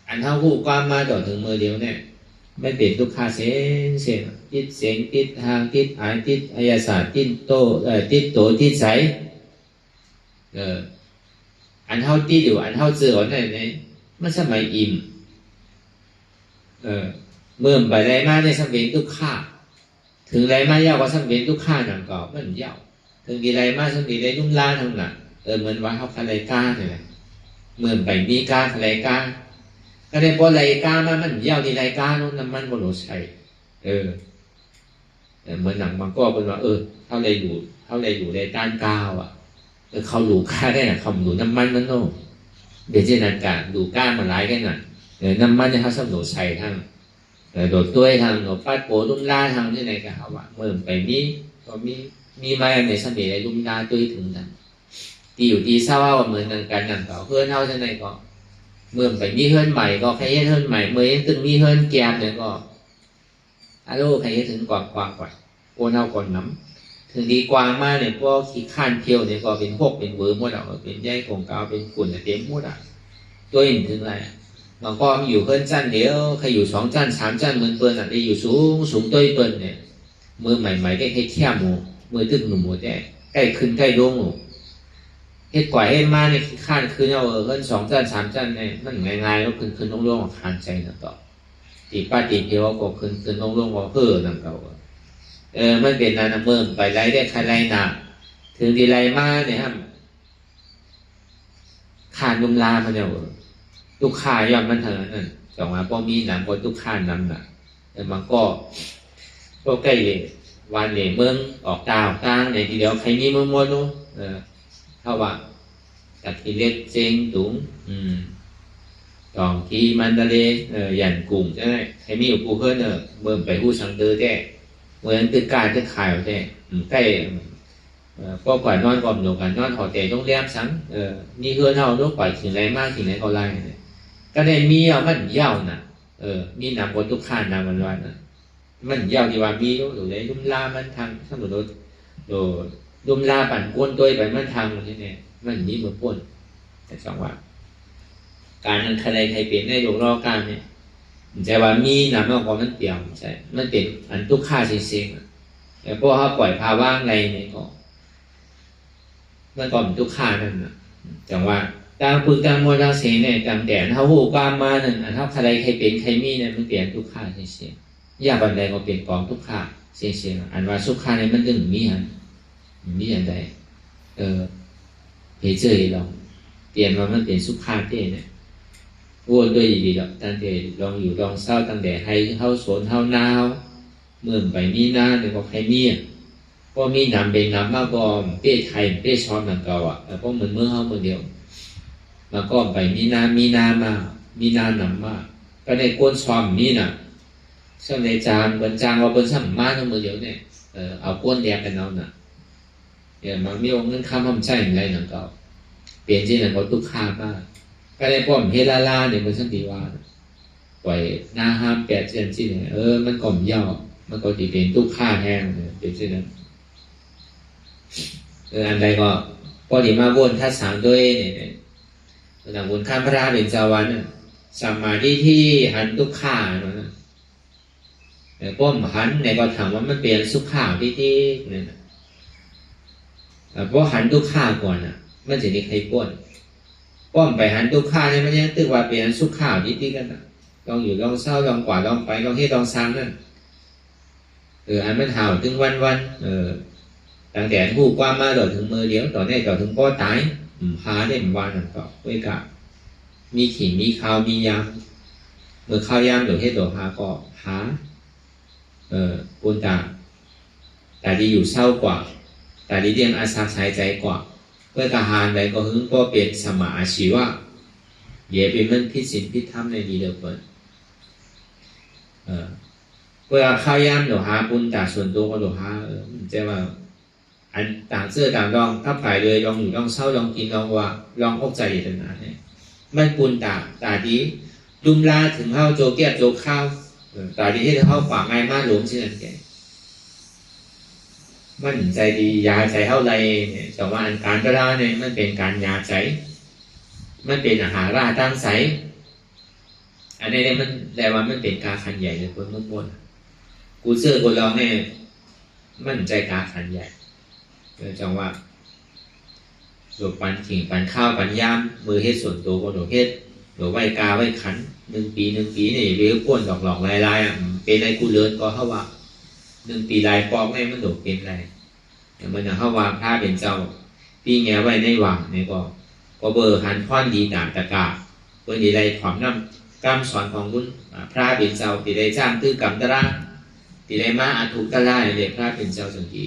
อันเท่าหูความมาต่อถึงมือเดียวเนี่ยไม่เปลี่ยนทุกขาเซนติดเสียงติดทางติดอายติดอายศาสตร์ติดโตติดติดใสอันเท่าติดอยู่อันเท่าเจือเนี่ยมันสมัยอิ่มเมื่อไปไรมาในสังเวียนทุกข้าถึงไรมาเย้าก็สังเวียนทุกข้าหนังก่อมันเย้าถึงดีไรมาสังเวียนได้นุ่มล้าทั้งนั้นเหมือนว่าเขาคาไรก้าเนี่ยเมื่อไปมีก้าคาไรก้าก็ได้พอไรก้ามันเย้าที่ไรก้านู้นน้ำมันบนหัวใจเหมือนหนังบางก็เป็นว่าเท่าไรอยู่ในต้านก้าวเขาหลูก้าได้น่ะเขาหลูน้ำมันนั่นโน่เดี๋ยวเจนันการหลูก้ามันร้ายแค่นั้นน้ำมันจะเขาสำหรับใส่ทั้งโดดตัวทางโดดปัดโผล่ลุ่มล่าทางที่ไหนกันเขาว่าเมื่อไปก็มีมาในสมัยในลุ่มล่าตัวถึงนั้นตีอยู่ตีเศร้าเหมือนกันนั่งเขาเพื่อนเท่าที่ไหนก็เมื่อไปมีเพื่อนใหม่ก็ใครเพื่อนใหม่เมื่อตึงมีเพื่อนแกมเนี่ยก็ฮัลโหลใครถึงกวางก่อนโอนเอาก่อนน้ำถึงดีกวางมากเนี่ยพวกขี้ข้านเที่ยวเนี่ยก็เป็นพวกเป็นเวอร์หมดอ่ะเป็นใยของกาวเป็นฝุ่นเต็มหมดอ่ะตัวอื่นถึงอะไรบางก็อยู่เพิ่นจันเดียวใครอยู่2 จัน3 จันเหมือนเปิ้นได้อยู่สูงตัวเปิ้นเนี่ยมือใหม่ๆได้ให้เที่ยหมูมือตึกหนุ่มหมูแต่ใกล้ขึ้นใกล้ลงเฮ็ดกว่าเฮ็ดมาเนี่ยข้านคืนเอาเพิ่น2 จัน3 จันเนี่ยมันง่ายๆแล้วขึ้นลงๆคานใจนั่นต่อตีป้าตีเดียวก็ขึ้นลงก็เพ้อนั่นเก่ามันเป็นนั่นเบิ่มไปไล่ได้ใครไล่หนักถึงดีไล่มาเนี่ยครับคานลุมลามันเนี่ยทุกข้าย่อมมันเถอะนั่นแต่ว่าพอมีหนังพอทุกข้านั้นน่ะแต่มันก็ใกล้เลยวันเลยเมืองออกตางในทีเดียวใครมีมัวนู้เท่าว่าตัดทีเล็กเจงตุงตองทีมันทะเลยันกุ้งใช่ไหมใครมีอยู่กูเพิ่นเมื่อไปหู้สังเดือแต่เมื่อนั้นตึกกาจะขายแต่ใกล้ก็กว่านอนก่อนหนูกันนอนหอแต่ต้องเลี้ยงสังนี่เฮือนเท่าลูกปล่อยถึงไรมากถึงไหนก็ไล่ก็ได้มีมันเย้าน่ะมีหนักบนทุกข้านนะมันว่าน่ะมันเย้าที่ว่ามีอยู่ในลุ่มลามันทางสมุนโดลุ่มลาปั่นก้นตัวไปมันทางที่เนี่ยมันนี้มือป้นแต่จังว่าการนั้นใครเปลี่ยนในโลกรอการเนี่ยแต่ว่ามีหนักมากกว่ามันเปี่ยมใช่มันเป็นอันทุกข้าเสียงแต่พอเขาปล่อยภาวะอะไรเนี่ยก็มันก็เป็นทุกข้านั่นนะจังว่าตามพึกตามมวลตามเสียงเนี่ยตามแต่เขาหูความมานั่นอันเท่าใครเป็นใครมีเนี่ยมันเปลี่ยนทุกข้าเสีย ยาบันใดก็เป็นกองทุกขาเสียงอันว่าสุขาในมันดึงมีอันใดเพเจอลองเปลี่ยนมามันเป็นสุขาเต้เนี่ยวนด้วยดีๆตั้งแต่ลองอยู่ลองเศร้าตั้งแต่ให้เข้าสวนเข้าหนาวเมื่อไปมีหน้าเนี่ยก็ใครมีก็มีน้ำเป็นน้ำมากก็เป้ไทยเป้ช้อนเหมือนเก่าแล้วก็เหมือนเมื่อเข้าเมื่อเดียวมาก็ไปมีน้ำมามีน้ำหนำมาก็ในก้นช้อนมีน่ะช่างในจานบนจานว่าบนสั่งมาทั้งมือเดียวเนี่ยเอาก้นแดกกันเอาน่ะเดี๋ยวมันมีองค์นั้นข้ามห้ามใช่อะไรหนังเก่าเปลี่ยนที่หนังเขาทุกข้ามากก็ได้ป้อมเฮลาลาเนี่ยมันสันติวาปล่อยหน้าห้ามแปดเจนที่เนี่ยมันก่อมย่อมันก็จะเป็นทุกข้าแห้งเนี่ยเป็นเช่นนั้นอันใดก็พอดีมาวนทัศสามด้วยเนี่ยหนังวนข้ามพระเป็นเจ้าวันสมาธิที่หันทุกข้าเนาะแต่ป้อมหันในก็ถามว่ามันเป็นสุขาที่เนี่ยเพราะหันทุกข้าก่อนมันจะมีใครป้อมไปหันทุกข้าเนี่ยมันยังตึกว่าเป็นสุขาที่กันลองอยู่ลองเศร้าลองกว่าลองไปลองที่ลองซ้ำนั่นอันมันห่าวถึงวันตั้งแต่ผู้กว้างมาต่อถึงมือเดียวต่อแน่ต่อถึงป้อตายหาได้วันนั่นก็ไว้กับมีขิงมีข้าวมียำเมื่อข้าวยำเดี๋ยวให้ตัวหาก็หาปุณตาแต่ที่อยู่เศร้ากว่าแต่ที่เรียนอาสาสายใจกว่าเพื่อการหารใดก็หึงก็เป็นสมาอาชีวะเย่เป็นมันพิสิทธิพิธรรมในดีเดียวกันเพื่อข้าวยำเดี๋ยวหาปุณตาส่วนตัวก็เดี๋ยวหาจะว่าอันต่างเสื้อต่างรองถ้าฝ่ายเลยลองอยู่ลองเศร้าลองกินลองว่าลองอกใจต่างๆเนี่ยมันปุณตาดีดุมลาถึงเข้าโจเกียโจข้าวตาดีที่เข้าป่าไงมาหลวงเช่นนั้นแกมันใจดียาใจเท่าไรเนี่ยแต่ว่าอันการกระด้าเนี่ยมันเป็นการยาใจมันเป็นอาหารราตั้งใสอันนี้เนี่ยมันแต่ว่ามันเป็นการขันใหญ่เลยคนมุ่งกูเสื้อกูลองเนี่ยมันใจการขันใหญ่จังว่าหลบปันขิงปันข้าวปันยามมือเฮ็ดส่วนตัวก็หลบเฮ็ดหลบไว้กาไว้ขัน1 ปีนี่เรียกก้นหลอกลายเป็นอะไรกูเลิศก็เขาว่า1 ปีลายปอกให้มันโดดเป็นอะไรอย่างมันเขาว่าพระเป็นเจ้าปีแง่ไว้ในหวังนี่ก็เบอร์หันพรดีต่างตะกาเพื่อดีไรความน้ำกรรมสอนของคุณพระเป็นเจ้าตีได้จ้างตื้อกรรมตะล่าตีได้มาอาทุกตะล่าเลยพระเป็นเจ้าสังกี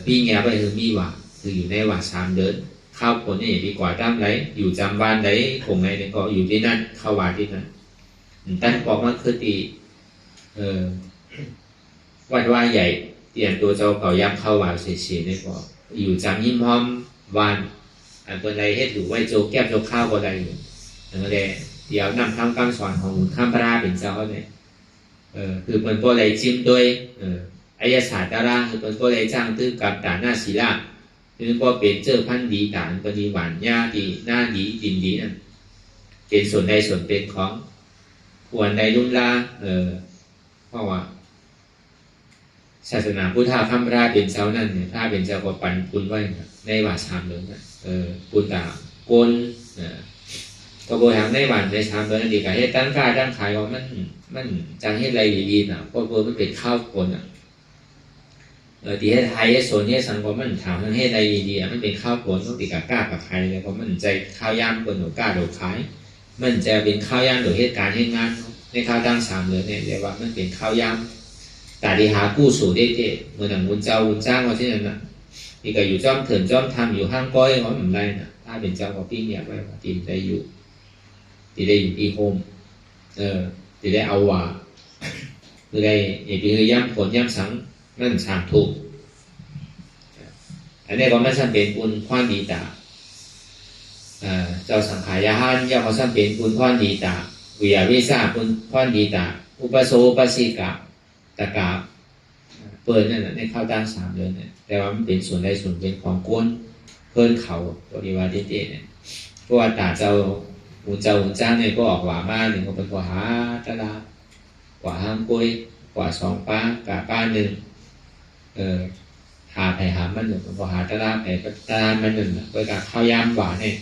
ปีแง่ไว้คือมีหวังคืออยู่ในหวัง3 เดือนเข้าผลนี่ดีกว่าตั้งไรอยู่จำบ้านไรคงไงเนี่ยก็อยู่ที่นั่นเข้าว่าที่นั่นตั้งบอกมันคือตีวัดว่าใหญ่เตรียมตัวเจ้าเก่าย่ำเข้าว่าเฉยๆนี่ก็อยู่จำยิ้มหอมวันอันเป็นไรเฮ็ดอยู่ไว้โจแก้วโจข้าวก็ได้อยู่นั่นแหละเดี๋ยวนำคำสอนของข้ามพระเป็นเจ้าเนี่ยคือเป็นตัวไรจิ้มด้วยอายศาสตร์ดาราคือเป็นตัวไรจ้างตื้อกับตาหน้าศีลาคือก็เป็นเจ้าพันดีฐานปฏิหวานญาดีหน้าดีดินดีนั่นเป็นส่วนใดส่วนเป็นของควรใดรุ่นลาเพราะว่าศาสนาพุทธะข้ามพระเป็นเจ้านั่นเนี่ยพระเป็นเจ้าก็ปันคุณไว้ในว่าชามเลยนะปุตตะโกนก็บริหารในวันในชามเลยนั่นดีกับให้ตั้งกล้าตั้งขายว่ามันจังให้ไรดีๆนะเพราะมันเป็นข้าวคนที่ให้ไทยให้โซนให้สังคมมันถามให้ไรดีๆมันเป็นข้าวผลต้องติดกับกล้ากับใครเลยเพราะมันใจข้าวย่างคนหนูกล้าหนูขายมันจะเป็นข้าวย่างหรือเหตุการณ์ให้งานในข้าวตั้ง3 เลยเนี่ยเรียกว่ามันเป็นข้าวย่างแต่ที่หากู้สู่ได้เจเมื่อหนังวุ้นเจ้าวุ้นจ้างว่าเช่นนั้นนี่ก็อยู่จ้อมเถินจ้อมทำอยู่ห้างก้อยเขาเหมือนไรนะถ้าเป็นเจ้าของพี่เนี่ยไว้ตีมได้อยู่ที่โฮมที่ได้เอาว่าคือได้อย่างที่ย่ำผลย่ำสังนั่นสามถูกอันนี้ก็ไม่จำเป็นคุณความดีตาเจ้าสังขารยาหันย่าเขาจำเป็นคุณความดีตาวิยาวิสาคุณความดีตาอุปโสอุปสิกะตะกาเปิดนั่นในข้าวตั้ง3 เดือนเนี่ยแต่ว่ามันเป็นส่วนใดส่วนเป็นของก้นเพิ่นเขาปฏิวัติเจเนี่ยเพราะว่าตาเจ้าหุ่นจ้างเนี่ยก็ออกหวามาหนึ่งก็เป็นกว่าหาตะลากว่าห้ามกุ้ยกว่า2 ป้ากะป้า1หาไผ่หามัน1กว่าหาตะลาไผ่ตะลามัน1ก็กับข้าวยามหวานเนี่ย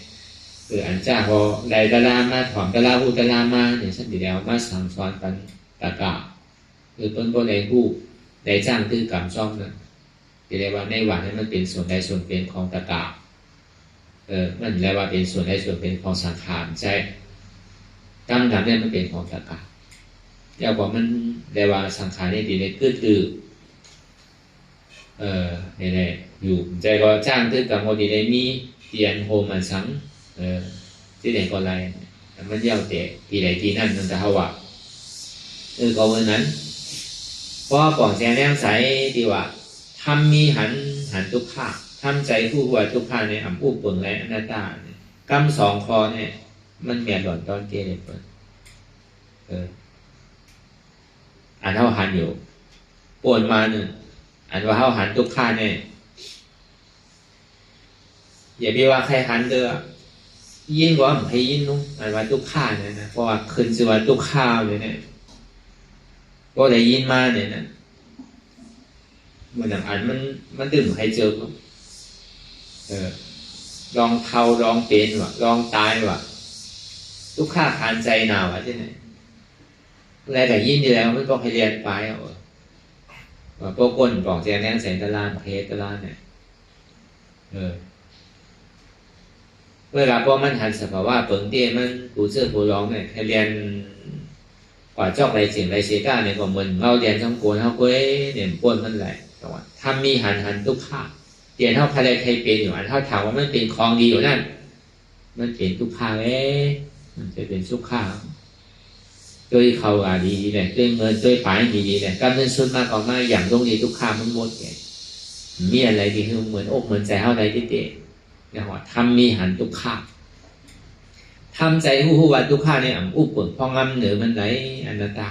อันจ้าพอได้ตะลามาถอมตะลาพูตะลามาเนี่ยฉันดีแล้วมาสั่งสอนกันตะกะ คือต้นก็ได้ผู้ได้จ้างคือกรรมช่องนั้นที่เรียกว่าในวันนั้นมันเป็นส่วนใดส่วนเป็นของตะกามันเรียกว่าเป็นส่วนใดส่วนเป็นของสังขารใช่กรรมนั้นเนี่ยมันเป็นของตะกาเรียกว่ามันเรียกว่าสังขารนี่ดีเลยคือเนี่ยอยู่ใจก็จ้างคือกรรมก็ดีเลยมีเตียนโฮมันสังที่ไหนก็ไรมันเย้าเตะทีไหนทีนั่นนั่นจะเท่าว่าก็วันนั้นเพราะปองแสงแรงใสดีว่าทำมีหันทุกข้าทำใจผู้ว่าทุกข้าในผู้เปิงและอนัตตากรรมสองคอเนี่ยมันเมียหล่อนตอนเกเรเปิดอันเท่าหันอยู่ปวดมาหนึ่งอันว่าเท่าหันทุกข้าเนี่ยอย่าไปว่าใครหันเด้อยินว่าให้ยินนู้นอันว่าทุกข้าเนี่ยนะเพราะว่าคืนสิว่าทุกข้าเลยเนี่ยก็ได้ยินมาเนี่ยนะเหมือนอันมันดื่มใครเจอก็ลองเท่าลองเป็นวะลองตายวะทุกข้าขานใจหนาวะที่ไหนอะไรแต่ยินอยู่แล้วไม่ต้องให้เรียนไปว่าพวกคนบอกแจงแรงแสงตะลานเพตะลานเนี่ยเวลาพวกมันหันสภาวะเปิงเตี้ยมันกูเชื่อกูร้องเนี่ยให้เรียนกว่าจอกไรเสียงไรเสียก้าเนี่ยก็เหมือนเราเรียนทั้งโกนเท่าก้ยเนี่ยป้นมันแหละแต่ว่าถ้ามีหันทุกข้าเตียนเท่าใครใครเป็นอยู่อันเท่าถามว่ามันเป็นของดีอยู่นั่นมันเป็นทุกข้ามันจะเป็นทุกข้าด้วยเขาดีเนี่ยด้วยเงินด้วยฝ่ายดีเนี่ยการเงินส่วนมากออกมาอย่างตรงนี้ทุกข้ามันหมดไงมีอะไรดีคือเหมือนอกเหมือนใจเท่าใดที่เตะเนี่ยว่าทำมีหันทุกข้าทำใจผู้ว่าทุกข้าเนี่ยอุปเปิดพองำเหนือมันไหนอนัตตา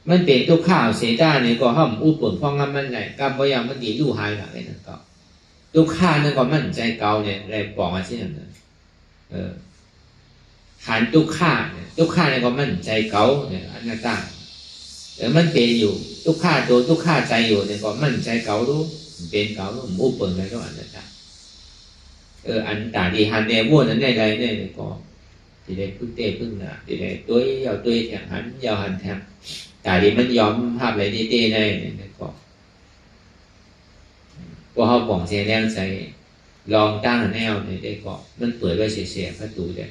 มันเป็นทุกข้าเสียด้าเนี่ยก็ห้ามอุปเปิดพองำมันไหนกรรมพยายามมันดีลู่หายหลังไอ้นั่นก็ทุกข้านั่นก็มั่นใจเก่าเนี่ยอะไรบอกมาเช่นนั้นหันทุกข้าเนี่ยทุกข้าเนี่ยก็มั่นใจเก่าเนี่ยอนัตตามันเป็นอยู่ทุกข้าตัวทุกข้าใจอยู่เนี่ยก็มั่นใจเก่ารู้เป็นเก่ารู้อุปเปิดอะไรก็อนัตตาอันตาดีหันเนี่ยวัวนั้นในใดเนี่ยก็ที่ได้พึ่งเต้พึ่งหนาที่ได้ตัวเอาตัวแทงหันยาวหันแทงตาดีมันยอมภาพอะไรที่เต้ในเนี่ยก็พอเขาป่องเสียแรงใส่ลองตั้งแนวเนี่ยได้ก็มันเปิดไว้เสียประตูเนี่ย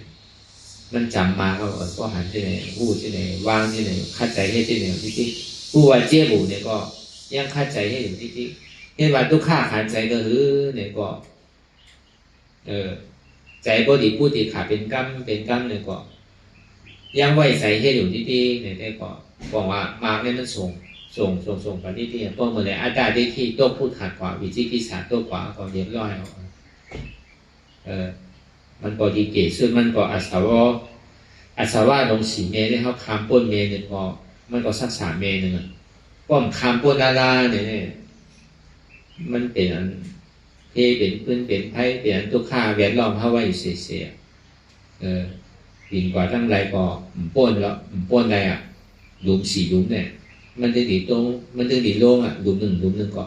มันจำมาก็หันที่ไหนพูดที่ไหนวางที่ไหนคัดใจให้ที่ไหนที่ผู้ว่าเจี๊ยบเนี่ยก็ยังคัดใจให้อยู่ที่เห็นว่าทุกข้าขันใจก็คือเนี่ยก็ใจก็ดีพูดดีขาเป็นกั้มเนี่ยก็ยังไหวใส่ให้อยู่ที่เนี่ยได้ก็บอกว่ามาเนี่ยมันส่งไปที่ตัวเมื่อไรอาจารย์ที่ตัวพูดขาดกว่าวิจิกิจฉาตัวกว่าก็เรียบร้อยมันก็ดีเกศซึ่งมันก็อาสาวะลงสีเมย์ได้เขาคำป้นเมย์หนึ่งก็มันก็สัก3 เมย์หนึ่งป้อมคำป้นดาราเนี่ยมันเป็นอันเทเป็นพื้นเป็นไพ่เป็นทุกข้าแวดล้อมเขาไว้อยู่เสียดินกว่าทั้งไรก็ป้นแล้วป้นอะไรหลุม4 หลุมเนี่ยมันจะดีตรงมันจะดีโล่งหลุม 1 หลุม 1ก็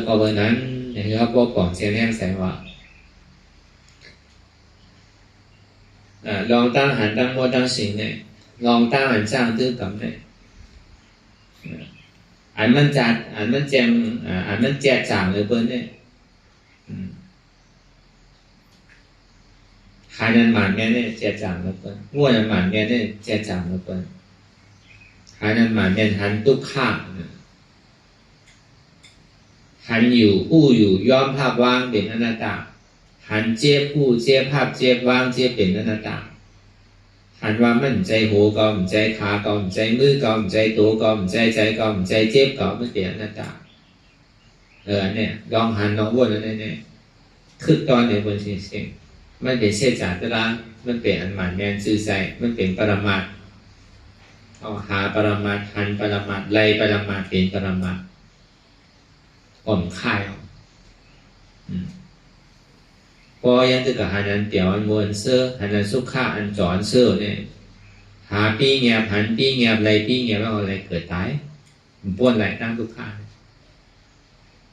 ก็วันนั้นนะครับพวกก่อนเสียแรงใส่ว่าลองตั้งหันตั้งโมตั้งสิงเนี่ยลองตั้งหันจ้างตื้อกับเนี่ยอันมันจัดอันมันแจมอันมันแจกจ่างเลยเปิ้ลเนี่ยหานันหมันเนี่ยแจกจ่างเลยเปิ้ลง่วนันหมันเนี่ยแจกจ่างเลยเปิ้ลหานันหมันเนี่ยหันทุกข้างหันอยู่ผู้อยู่ย้อมภาพว่างเป็นอนัตตาหันเจี๊ยบผู้เจี๊ยบภาพเจี๊ยบว่างเจี๊ยบเป็นอนัตตาหันว่ามันใจหัวเก่ามันใจขาเก่ามันใจมือเก่ามันใจตัวเก่ามันใจเก่ามันใจเจ็บเก่ามันเป็นอนัตตาเนี่ยลองหันลองวนอะไรเนี่ยคือตอนในบนเสียงมันเป็นเศษจากตะลางมันเป็นอันหมันแมนซื่อใจมันเป็นปรมาตเอาหาปรมาตหันปรมาตไล่ปรมาตเป็นปรมาตอ่อนค่ายพอยังตึกกับหันนันเตียวอันมวนเสื้อหันนันสุขาอันจอนเสื้อเนี่ยหาปีเงียบหันปีเงียบไรปีเงียบแล้วอะไรเกิดตายป้วนไหลตั้งทุกข้า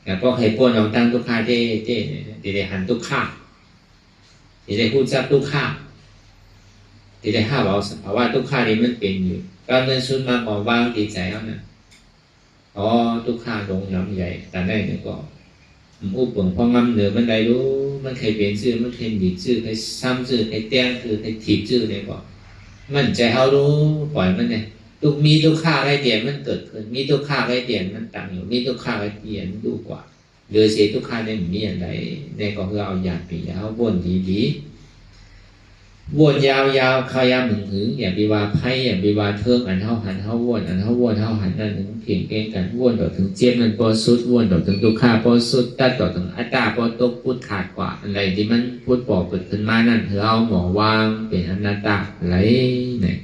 แต่พอให้ป้วนลองตั้งทุกข้าเต้ที่ได้หันทุกข้าที่ได้พูดจับทุกข้าที่ได้ห้าเอาสภาวะทุกข้านี้มันเป็นอยู่ การเดินชุดมาบอกว่างดีใจแล้วนะอ๋อทุกข้าลงย้ำใหญ่แต่ได้เนี่ยก็อุปงพองำเหนือมันได้รู้มันเคยเปลี่ยนชื่อมันเคยหนีชื่อเคยซ้ำชื่อเคยแต้งคือเคยถีบชื่อเนี่ยก็มันใจเขารู้ปล่อยมันเนี่ยมีทุกข้าไว้เดียนมันเกิดขึ้นมีทุกข้าไว้เดียนมันตั้งอยู่มีทุกข้าไว้เดียนดูกว่าเหลือเสียทุกข้าเนี่ยมีอะไรในก็คือเอาหยาดปีแล้ววนดีวนยาวๆเขายามหึงอย่าไปว่าไพ่อย่าไปว่าเทิงอันเท่าหันเท่าวนอันเท่าวนเท่าหันนั่นถึงเพียงเก่งกันวนต่อถึงเจี๊ยบมันปอสุดวนต่อถึงตุค่าปอสุดตัดต่อถึงอัตตาปอตกพูดขาดกว่าอะไรที่มันพูดบอกเกิดขึ้นมานั่นคือเอาหมอวางเป็นอนัตตาอะไรเนี่ย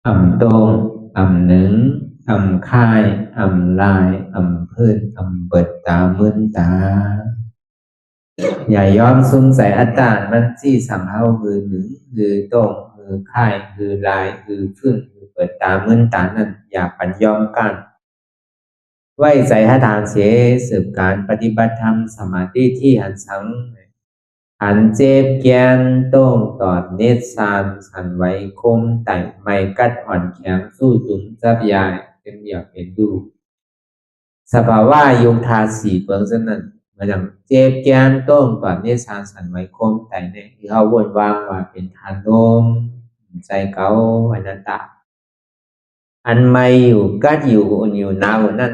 โตงหนึ่งค่ายลายพื้นเปิดตามึนตาอย่ายอมสงสัยอัตตามันที่สังเฮาคือหนึ่งคือโตงคือค่ายคือลายคือพื้นคือเปิดตามึนตานั่นอย่าปัญยอมกันไว้ใจให้ทานเสียสืบการปฏิบัติธรรมสมาธิที่หันสังหันเจ็บแกนโต้งตอดเนตรสานสันไว้คมไต่ไม่กัดอ่อนแข็งสู้ตุนจับยายเป็นอยากเป็นดูสภาวะยุงทาสีเปิงสนั่นมาดังเจ็บแกนโต้งตอดเนตรสานสันไว้คมไต่เนี่ยที่เขาวนวางว่าเป็นทานลมใจเก่าอนัตตาอันไม่อยู่กัดอยู่อุ่นอยู่หนาวนั่น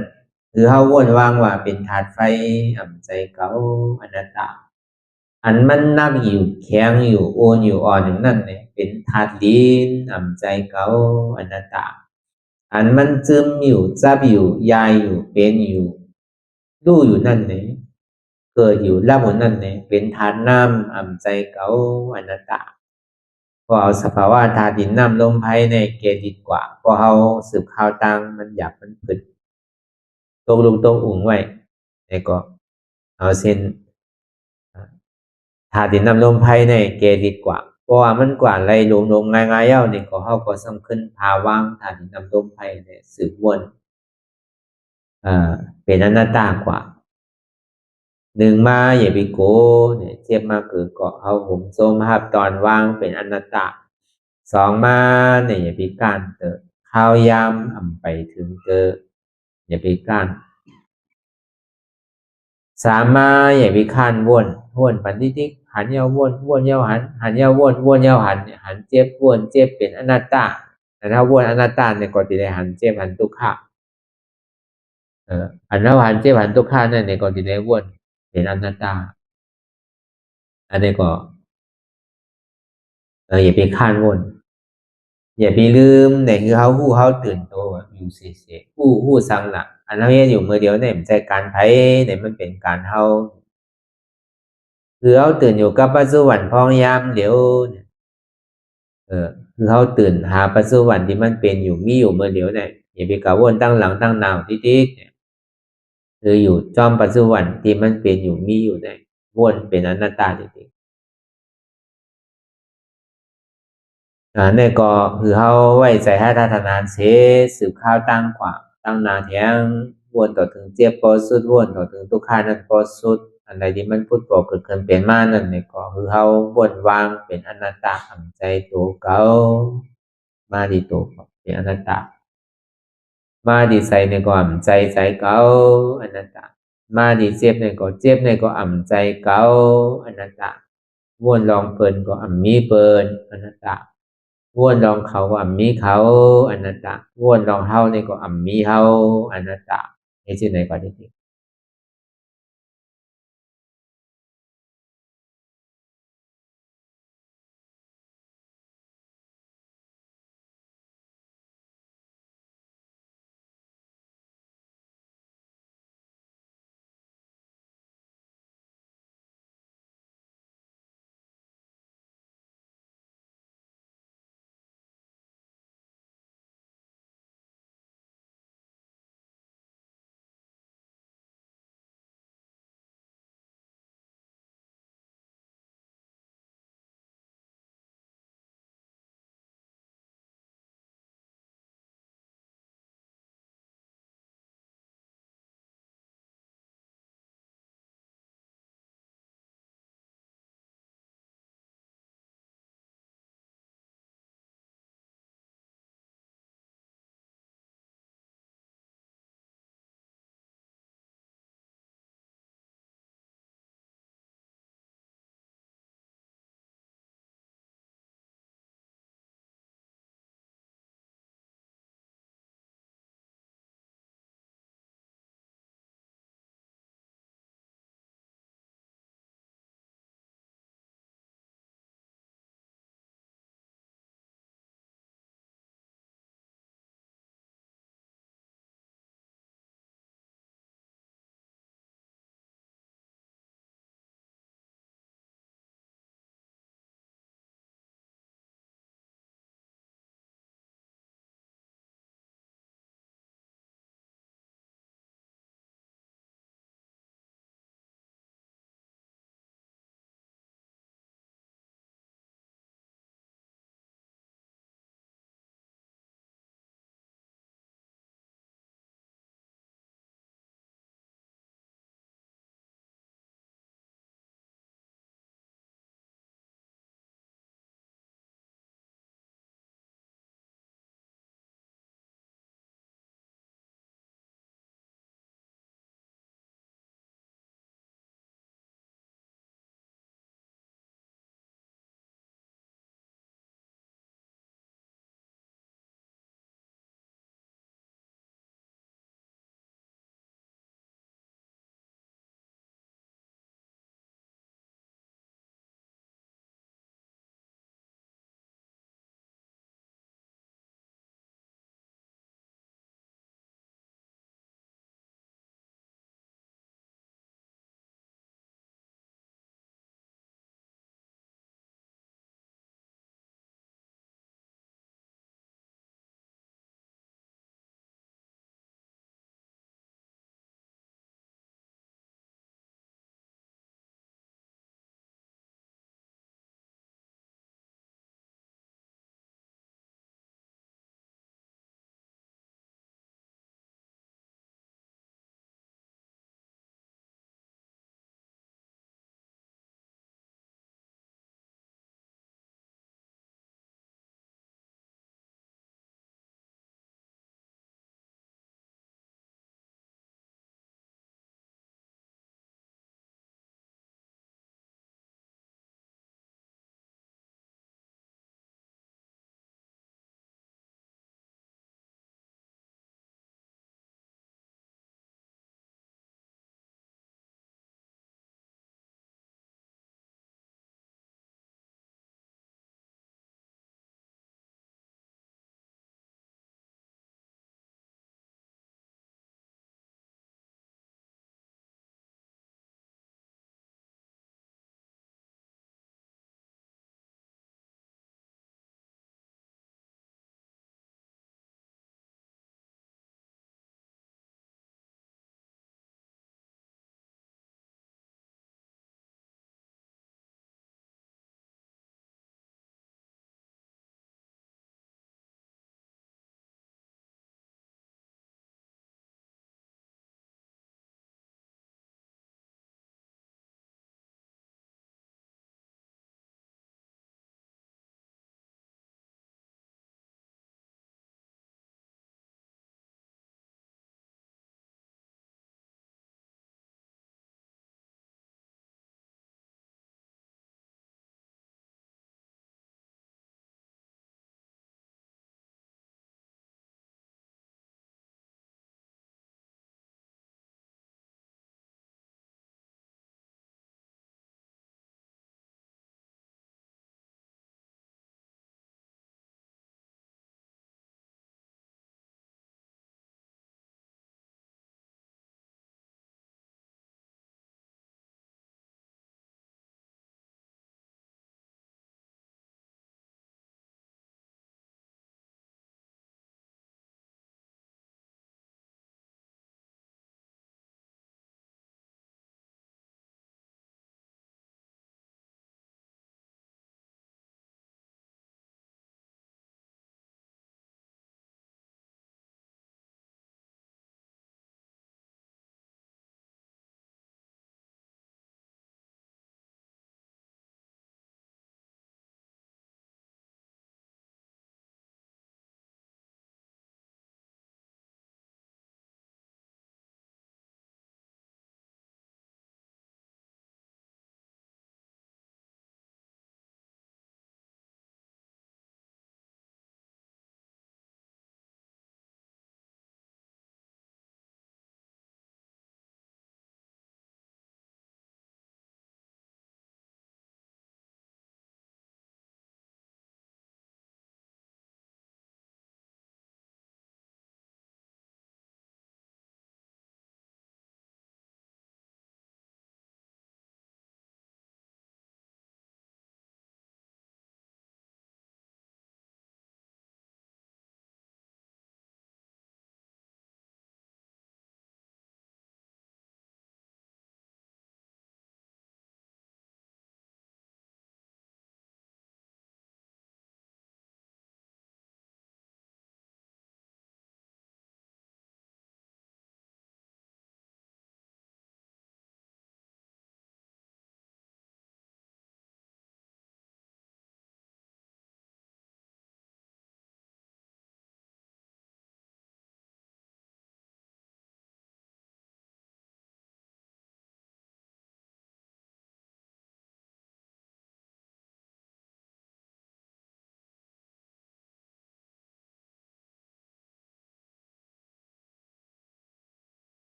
คือเขาวนวางว่าเป็นธาตุไฟใจเก่าอนัตตาอันมันนักอยู่แข็งอยู่โอนอยู่อ่อนอย่างนั้นเนี่ยเป็นธาตุดินใจเก่าอนัตตาอันมันซึมอยู่จับอยู่ยายอยู่เป็นอยู่รู้อยู่นั่นเนี่ยเกิดอยู่รับอยู่นั่นเนี่ยเป็นธาตุน้ำใจเก่าอนัตตาพอเอาสภาวะธาตุดินน้ำลมไพ่ในเกดีกว่าพอเอาสืบข่าวตังมันอยากมันผึดตกลงตกอุ่งไว้แล้วก็เอาเส้นธาตุดินน้ำลมไพ่ในเกดีกว่าเพราะว่ามันกว่าไรลงง่ายๆเย้านี่ก็เขาก็สำคัญภาวะธาตุดินน้ำลมไพ่เนี่ยสืบวนเป็นอนัตตากว่าหนึ่งมาอย่าไปโกเนี่ยเทียบมาคือก็เอาผมโซมภาพตอนว่างเป็นอนัตตาสองมาเนี่ยอย่าไปการเตอข้าวยำไปถึงเตออย่าไปการสามมาอย่าไปข้านวนปันทิติหันเยาวนเยาหันเยาวนเยาหันเจ็บวนเจ็บเป็นอนัตตาแต่ถ้าวนอนัตตาเนี่ยก็จะได้หันเจ็บหันทุกขะหันแล้วหันเจ็บหันทุกขะนั่นเนี่ยก็จะได้วนเป็นอนัตตาอันนี้ก็อย่าไปข้านวนอย่าไปลืมเนี่ยคือเขาตื่นตัวอยู่เสียผู้สังหลักอันนั้นอยู่มือเดียวเนี่ยมันใจการไพ่เนี่ยมันเป็นการเฮาคือเขาตื่นอยู่กับปัจจุบันพองยามเดี๋ยวเนี่ยคือเขาตื่นหาปัจจุบันที่มันเป็นอยู่มีอยู่เมื่อเดียวเนี่ยอย่าไปกะวนตั้งหลังตั้งนาวติ๊กเนี่ยคืออยู่จอมปัจจุบันที่มันเป็นอยู่มีอยู่เนี่ยวนเป็นอนัตตาจริงๆเนี่ยก็คือเขาไว้ใจให้ทัศนานเสสืบข้าวตั้งกว่าตั้งนาแทงวนต่อถึงเจ็บปอสุดวนต่อถึงทุกขานั้นปอสุดอะไรที่มันพูดบอกเกิดขึ้นเป็นมานั่นเนี่ยก็คือเขาวนวางเป็นอนัตตาทำใจตัวเก่ามาดีตัวเป็นอนัตตามาดีใส่ในก็อ่ำใจเก่าอนัตตามาดีเจ็บในก็เจ็บในก็อ่ำใจเก่าอนัตตาวนลองเปินก็อ่ำมีเปินอนัตตาวนลองเขาก็อ่ำมีเขาอนัตตาวนลองเฮาในก็อ่ำมีเฮาอนัตตานี่ชื่อไหนก็ได้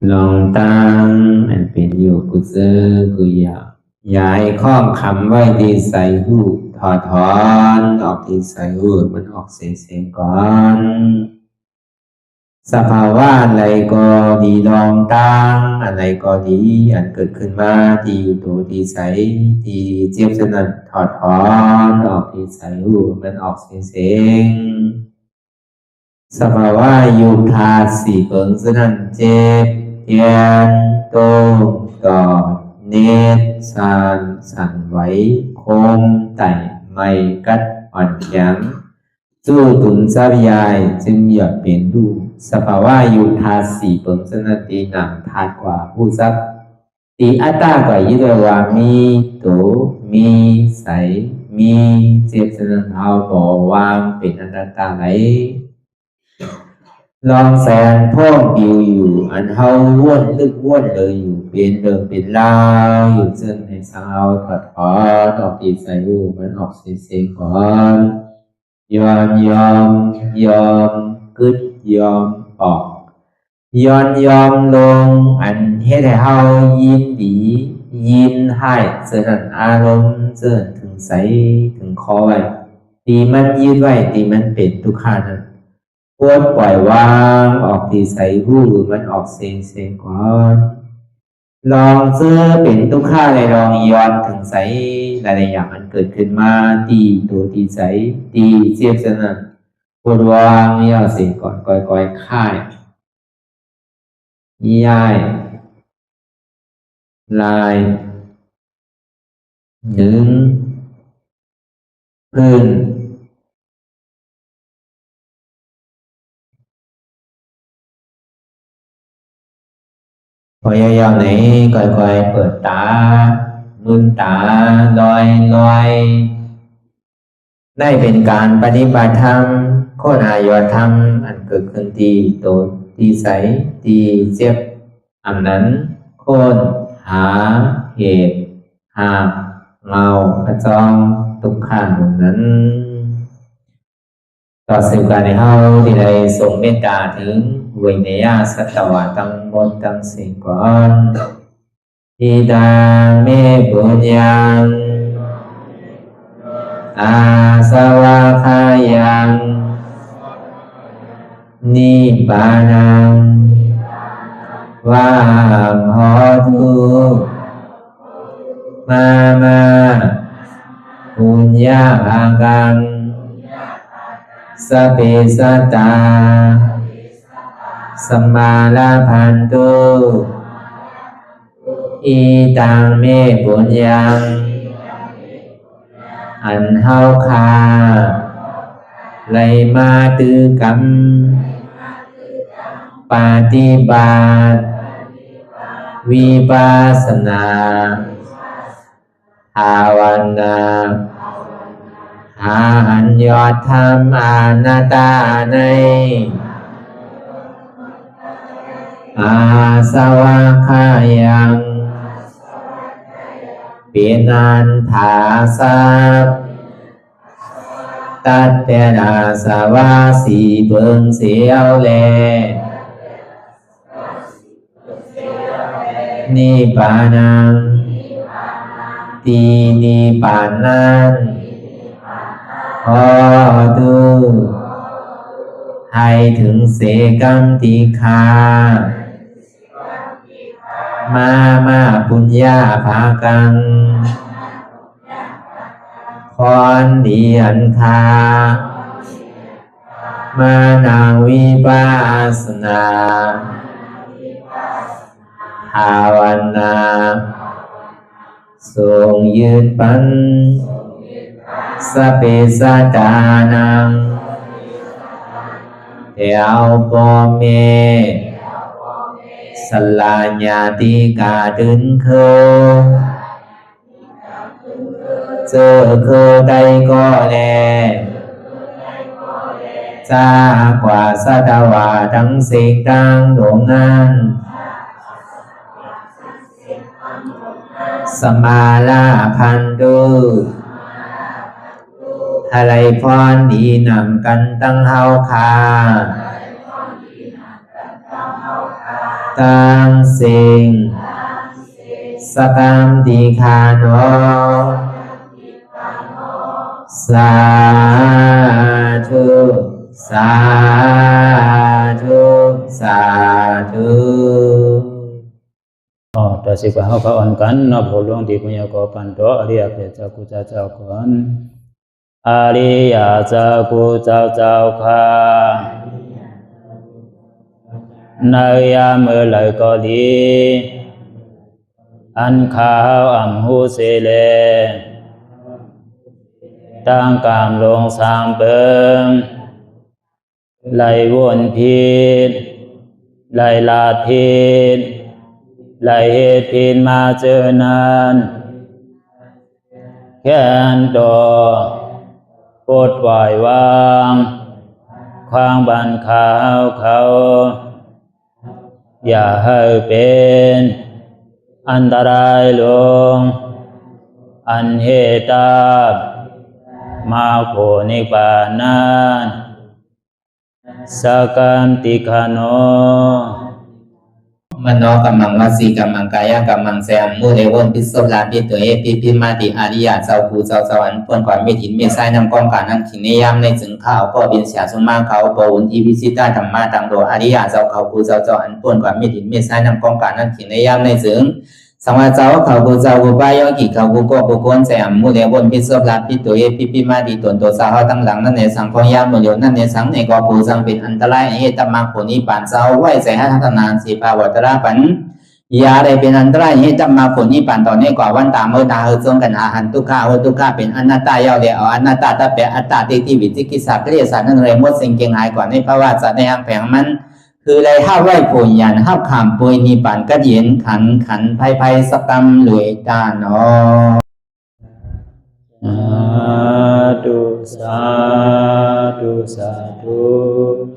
ลองตั้งอันเป็นอยู่กุศลกุยาย้ายข้องคำไว้ที่ใส่หูถอดถอนออกที่ใส่หูมันออกเสียงก่อนสภาวะอะไรก็ดีลองตั้งอะไรก็ดีอันเกิดขึ้นมาที่อยู่ตัวที่ใส่ที่เจ็บสนั่นถอดถอนออกที่ใส่หูมันออกเสียงสภาวะอยู่ธาตุสี่เปิงสนั่นเจ็บเทียนโตกอดเนตรสั่นไหวโคมไต่ไม่กัดอ่อนแข็งสู้ตุนสัพยายจึงหยดเปลี่ยนดูสภาวะอยู่ธาตุสี่เปิงสนั่นตีหนังธาตุกว่าผู้ซับตีอัตตากว่ายึดว่ามีโตมีใสมีเจ็บสนั่นเอาบ่วางเป็นอนัตตาไหลลองแสนพ่องปิวอยู่อันเฮาว่นลึกว่นเลยอยู่เป็นเดิมเป็นลาวอยู่ซึ่งในสังเอาถอดถอนออกตีใส่หูมันออกเสียงก่อนยอมกึดยอมออกยอมลงอันเฮ็ดให้เฮายินดียินให้เสื่อมอารมณ์เสื่อมถึงใสถึงคอไว้ตีมันยืดไว้ตีมันเป็นทุกขานั้นปล่อยวางออกที่ใส่หูมันออกเสียงก่อนลองเจอเป็นทุกข้าเลยลองย้อนถึงใส่หลายอย่างมันเกิดขึ้นมาตีตัวที่ใส่ตีเจียบสนั่นปวดวางย่อเสียงก่อนก่อยค่ายย้ายลายหนึ่งพื้นพอยาวๆไหนก่อยเปิดตาลืมตาลอยได้เป็นการปฏิบัติธรรมโคหายอดธรรมอันเกิดขึ้นที่โตที่ใสที่เจ็บอันนั้นโคนหาเหตุหาเงาพระจองทุกข้างนั้นต่อสิ่งการในเฮาที่ได้ส่งเมตตาถึงวิเนยสัตวะทั้งหมดทั้งสิ้นก่อนอิดาเมบุญยังอาสวะคายังนิพพานังวาหอตุมาปุญญาภากังสเปสัตตาสัมมาลาภันตุอิตังเมปุญญังอันเฮาคาไลมาตือกรรมปฏิบัติวิปัสสนาภาวนาหาอันยอดธรรมอนัตตาในอาสวะคายังเป็นอันถาสัพตัดแต่นาสวะสีเบิงเสียวแลนิพพานังตีนิพพานังขอดูให้ถึงเสกัมติคามาปุญญาภากังคอนดีอันคามานังวิปัสสนาภาวนาทรงยืดปันสเปสัตตานังเทวปเมสลาญาติกาดึนเคเจอคือใดก็แลจากว่าสัตวาทั้งสิ่งต่างดวงงานสมาลาพันตุอะไรพรดีนำกันตั้งเฮาคา กามสิ่งสกามติคาโนสาธุสาธุสาธุ ต่อสิกว่าเฮาพระอ่อนกันเนาะพระหลวงที่ปุญญาก็ปันโตอริยเพเจ้ากูเจ้าก่อนอริยเจ้ากูเจ้าค่ะในยามเมื่อไหร่ก็ดีอันข้าวอ่ำหูเสเลตั้งกามลงสามเปิงไหลวนพิษไหลลาดพิษไหลเหตุพิษมาเจอนั้นแค้นต่อปลดปล่อยวางความบันขาวเขาอย่าให้เป็นอันตรายลงอันเหตุมาโผนิปานันสกันติคาโนมโนกัมมังวสีกัมมังกายกัมมังแสมมุเรวนพิสลาปิตัวพิมาติอาริยะเจ้าภูเจ้าสวรรค์พ้นความไม่ถินไม่ใช่นำกองการนั่งขินนิยามในจึงข้าวก็เป็นเสียสมาเขาปวุนทีพิสิตาธรรมะตังโดอาริยะเจ้าเขาภูเจ้าสวรรค์พ้นความไม่ถินไม่ใช่นำกองการนั่งขินนิยามในจึงสังวาเจ้าเขาภูเจ้าภูปายกิเขาภูโกภูโกนแสมมุเรวนพิสลาปิตัวพิมาติตนตัวสาวตั้งหลังนั่นในสังพยามโมเดลนั่นในสังในกอภูสังเป็นอันตรายเหตุมรรคผลนิพพานเจ้าไหวใส่ให้ทัศนานสีภาวตระปันยาได้เป็นอันตรายให้จำมาผลนิพพานต่อเนื่องกว่าวันตามเมื่อตาเฮจงกันอาหันทุกข้าทุกข้าเป็นอนัตตาเยาเดียวอนัตตาตาเป็นอัตตาที่วิจิกิสาเกลียสารนั่นเลยมดสิ่งเก่งหายกว่าในภาวะสัตว์ในอังแผงมันคือเลยห้าไหวผลยันห้าขามปุยนิพพานก็เย็นขันภัยสกรรมรวยตาเนาะสาธุสาธุ